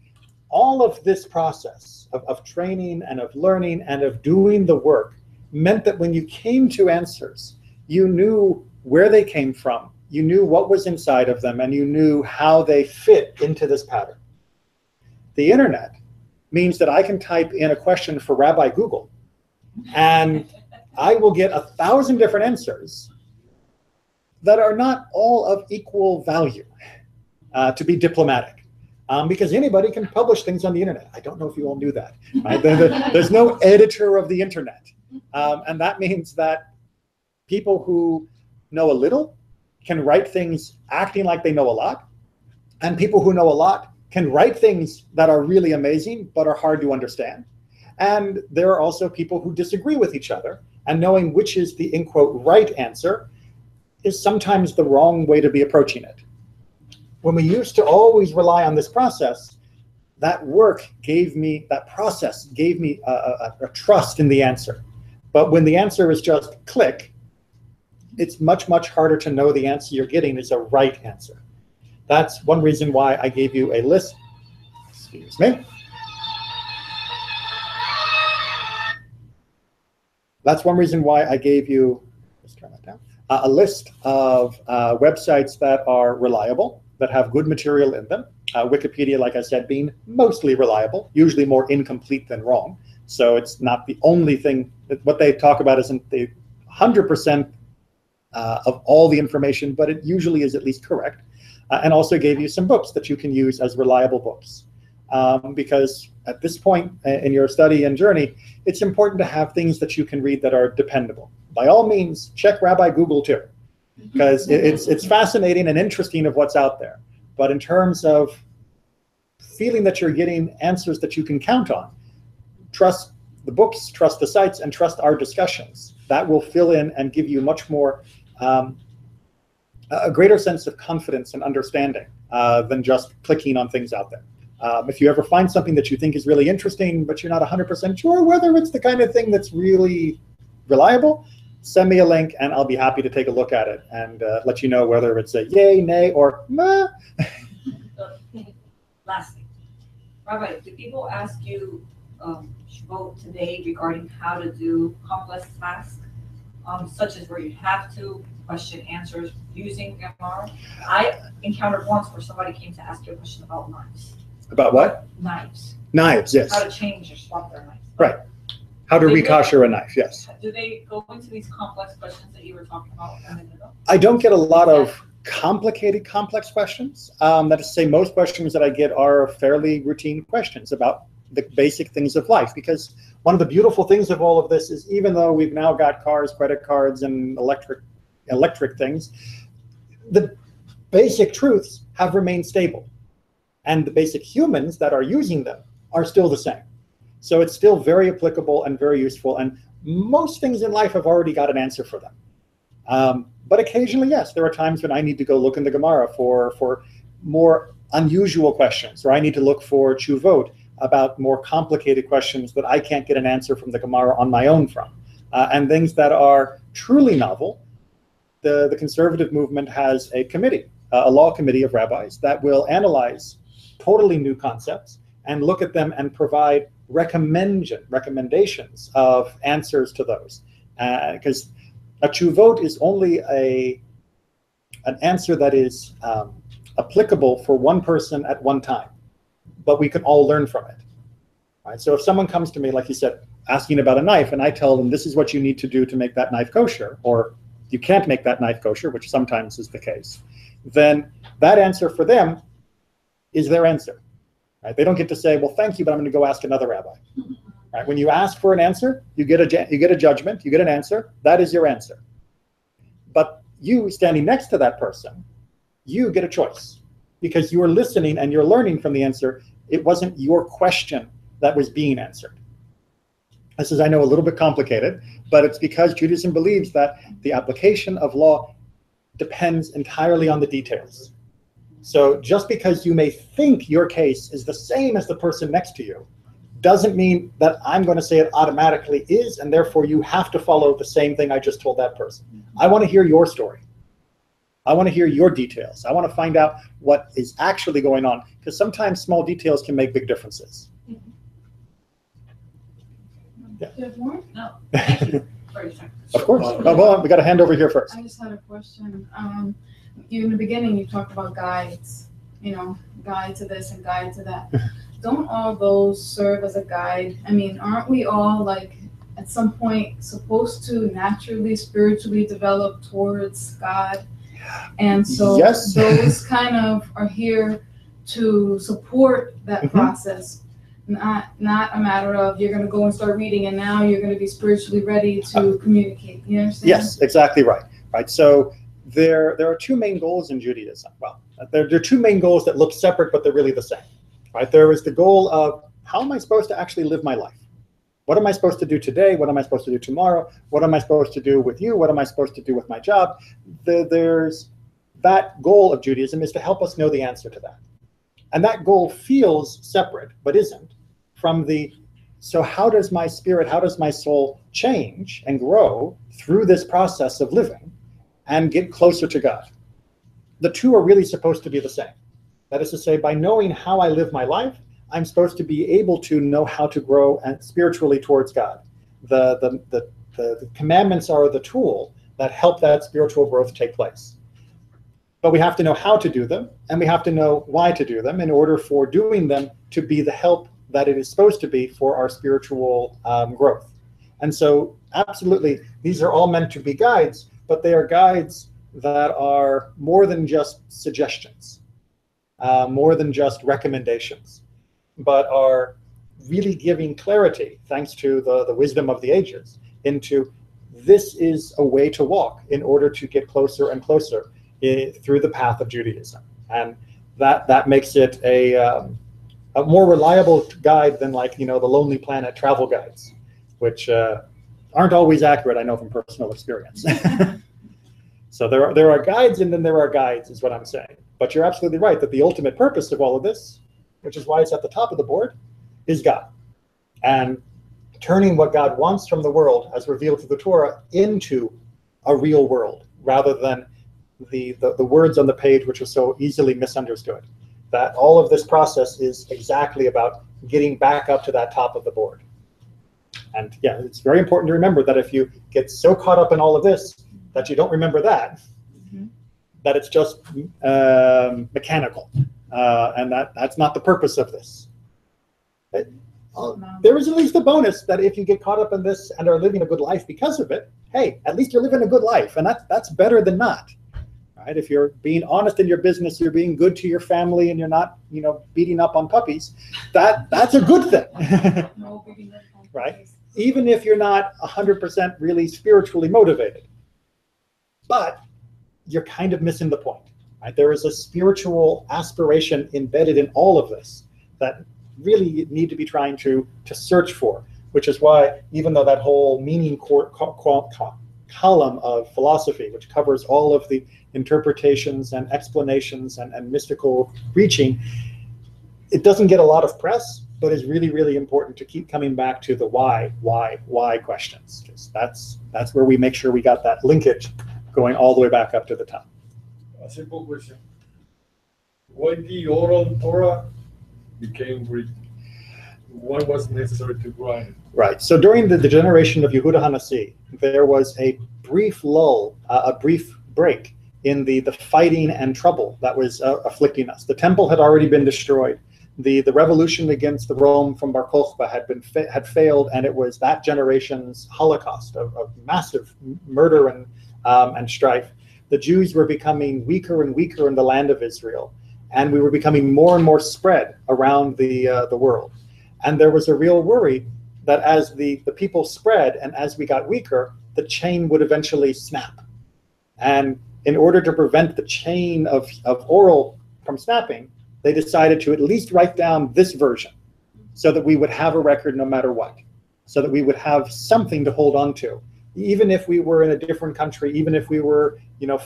all of this process of training and of learning and of doing the work meant that when you came to answers, you knew where they came from, you knew what was inside of them, and you knew how they fit into this pattern. The internet means that I can type in a question for Rabbi Google, and I will get 1,000 different answers that are not all of equal value, to be diplomatic. Because anybody can publish things on the internet. I don't know if you all knew that. Right? There's no editor of the internet. And that means that people who know a little can write things acting like they know a lot. And people who know a lot can write things that are really amazing, but are hard to understand. And there are also people who disagree with each other. And knowing which is the, in quote, right answer is sometimes the wrong way to be approaching it. When we used to always rely on this process, that process gave me a trust in the answer. But when the answer is just click, it's much, much harder to know the answer you're getting is a right answer. That's one reason why I gave you a list. Excuse me. That's one reason why I gave you, let's turn that down, a list of websites that are reliable, that have good material in them. Wikipedia, like I said, being mostly reliable, usually more incomplete than wrong. So it's not the only thing. What they talk about isn't the 100% of all the information, but it usually is at least correct. And also gave you some books that you can use as reliable books. Because at this point in your study and journey, it's important to have things that you can read that are dependable. By all means, check Rabbi Google too, because it's fascinating and interesting of what's out there. But in terms of feeling that you're getting answers that you can count on, trust the books, trust the sites, and trust our discussions. That will fill in and give you much more, a greater sense of confidence and understanding than just clicking on things out there. If you ever find something that you think is really interesting, but you're not 100% sure whether it's the kind of thing that's really reliable, send me a link and I'll be happy to take a look at it and let you know whether it's a yay, nay, or meh. Lastly, Rabbi, do people ask you vote today regarding how to do complex tasks, such as where you have to question answers using Gemara? I encountered once where somebody came to ask you a question about knives. About what? Knives. Knives, yes. How to change or swap their knives. Right. How to rekosher a knife, yes. Do they go into these complex questions that you were talking about a minute ago? I don't get a lot of complicated, complex questions. That is to say, most questions that I get are fairly routine questions about the basic things of life. Because one of the beautiful things of all of this is, even though we've now got cars, credit cards, and electric things, the basic truths have remained stable. And the basic humans that are using them are still the same. So it's still very applicable and very useful. And most things in life have already got an answer for them. But occasionally, yes, there are times when I need to go look in the Gemara for more unusual questions, or I need to look for tshuvot about more complicated questions that I can't get an answer from the Gemara on my own from. and things that are truly novel, the conservative movement has a committee, a law committee of rabbis that will analyze totally new concepts and look at them and provide recommendations of answers to those. Because a tshuvot is only an answer that is applicable for one person at one time, but we can all learn from it. Right? So if someone comes to me, like you said, asking about a knife, and I tell them this is what you need to do to make that knife kosher, or you can't make that knife kosher, which sometimes is the case, then that answer for them is their answer. Right? They don't get to say, well, thank you, but I'm going to go ask another rabbi. Right? When you ask for an answer, you get a judgment, you get an answer. That is your answer. But you standing next to that person, you get a choice, because you are listening and you're learning from the answer. It wasn't your question that was being answered. This is, I know, a little bit complicated, but it's because Judaism believes that the application of law depends entirely on the details. So just because you may think your case is the same as the person next to you, doesn't mean that I'm going to say it automatically is, and therefore you have to follow the same thing I just told that person. I want to hear your story. I want to hear your details. I want to find out what is actually going on, because sometimes small details can make big differences. Do you have more? No, thank you for your time. Of course. Well, we got a hand over here first. I just had a question. In the beginning, you talked about guides, guide to this and guide to that. Don't all those serve as a guide? I mean, aren't we all, like, at some point supposed to naturally, spiritually develop towards God? And so Yes. those kind of are here to support that process. Not a matter of you're going to go and start reading and now you're going to be spiritually ready to communicate. You understand? Yes, exactly right. Right. So there are two main goals in Judaism. Well, there are two main goals that look separate, but they're really the same. Right. There is the goal of how am I supposed to actually live my life? What am I supposed to do today? What am I supposed to do tomorrow? What am I supposed to do with you? What am I supposed to do with my job? There's that goal of Judaism is to help us know the answer to that. And that goal feels separate, but isn't, from so how does my spirit, how does my soul change and grow through this process of living and get closer to God? The two are really supposed to be the same. That is to say, by knowing how I live my life, I'm supposed to be able to know how to grow spiritually towards God. The commandments are the tool that help that spiritual growth take place. But we have to know how to do them, and we have to know why to do them in order for doing them to be the help that it is supposed to be for our spiritual growth. And so, absolutely, these are all meant to be guides, but they are guides that are more than just suggestions, more than just recommendations, but are really giving clarity, thanks to the wisdom of the ages, into this is a way to walk in order to get closer and closer through the path of Judaism. And that makes it a more reliable guide than, like, the Lonely Planet travel guides, which aren't always accurate, I know from personal experience. So there are guides, and then there are guides, is what I'm saying. But you're absolutely right that the ultimate purpose of all of this, which is why it's at the top of the board, is God. And turning what God wants from the world, as revealed through the Torah, into a real world, rather than the words on the page, which are so easily misunderstood. That all of this process is exactly about getting back up to that top of the board. And yeah, it's very important to remember that if you get so caught up in all of this that you don't remember that, that it's just mechanical. And that's not the purpose of this. There is at least a bonus that if you get caught up in this and are living a good life because of it, hey, at least you're living a good life, and that's better than not. Right? If you're being honest in your business, you're being good to your family, and you're not, beating up on puppies, that's a good thing. Right? Even if you're not 100% really spiritually motivated, but you're kind of missing the point. Right? There is a spiritual aspiration embedded in all of this that really you need to be trying to search for, which is why, even though that whole meaning column of philosophy, which covers all of the interpretations and explanations and mystical reaching, it doesn't get a lot of press, but is really, really important to keep coming back to the why questions. Because that's where we make sure we got that linkage going all the way back up to the top. A simple question. Why the oral Torah became written? What was necessary to write it? Right. So during the generation of Yehuda HaNasi, there was a brief lull, a brief break in the fighting and trouble that was afflicting us. The temple had already been destroyed. The revolution against the Rome from Bar Kokhba had failed, and it was that generation's Holocaust of massive murder and strife. The Jews were becoming weaker and weaker in the land of Israel, and we were becoming more and more spread around the world. And there was a real worry that as the people spread and as we got weaker, the chain would eventually snap. And in order to prevent the chain of oral from snapping, they decided to at least write down this version so that we would have a record no matter what, so that we would have something to hold on to. Even if we were in a different country, even if we were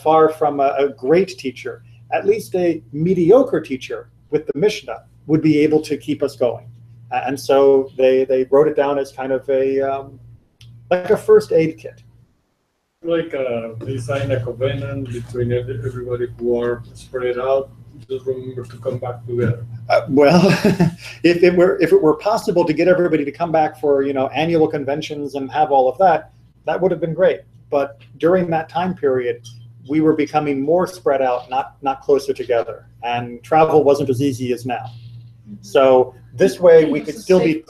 far from a great teacher, at least a mediocre teacher with the Mishnah would be able to keep us going. And so they wrote it down as kind of like a first aid kit. Like they sign a covenant between everybody who are spread out. Just remember to come back together. Well, if it were possible to get everybody to come back for annual conventions and have all of that, that would have been great. But during that time period, we were becoming more spread out, not closer together, and travel wasn't as easy as now. So this way we could still be.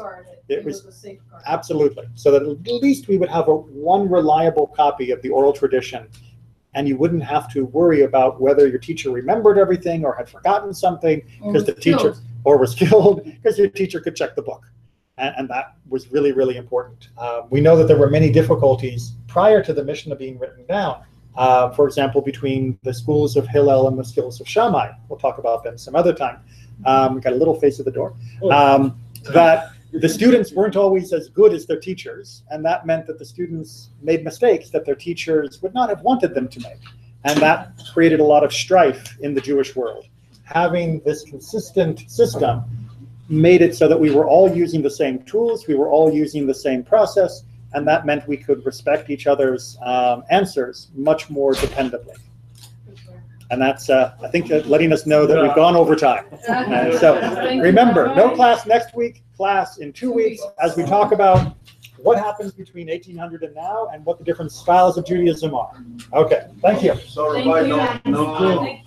It was a safeguard. Absolutely. So that at least we would have one reliable copy of the oral tradition, and you wouldn't have to worry about whether your teacher remembered everything or had forgotten something because the teacher was killed because your teacher could check the book. And that was really, really important. We know that there were many difficulties prior to the Mishnah being written down. For example, between the schools of Hillel and the schools of Shammai. We'll talk about them some other time. We got a little face at the door. That the students weren't always as good as their teachers, and that meant that the students made mistakes that their teachers would not have wanted them to make. And that created a lot of strife in the Jewish world. Having this consistent system made it so that we were all using the same tools, we were all using the same process, and that meant we could respect each other's answers much more dependably. And that's, I think, letting us know that we've gone over time. So remember, no class next week, class in 2 weeks, as we talk about what happens between 1800 and now and what the different styles of Judaism are. Okay, thank you. So everybody know.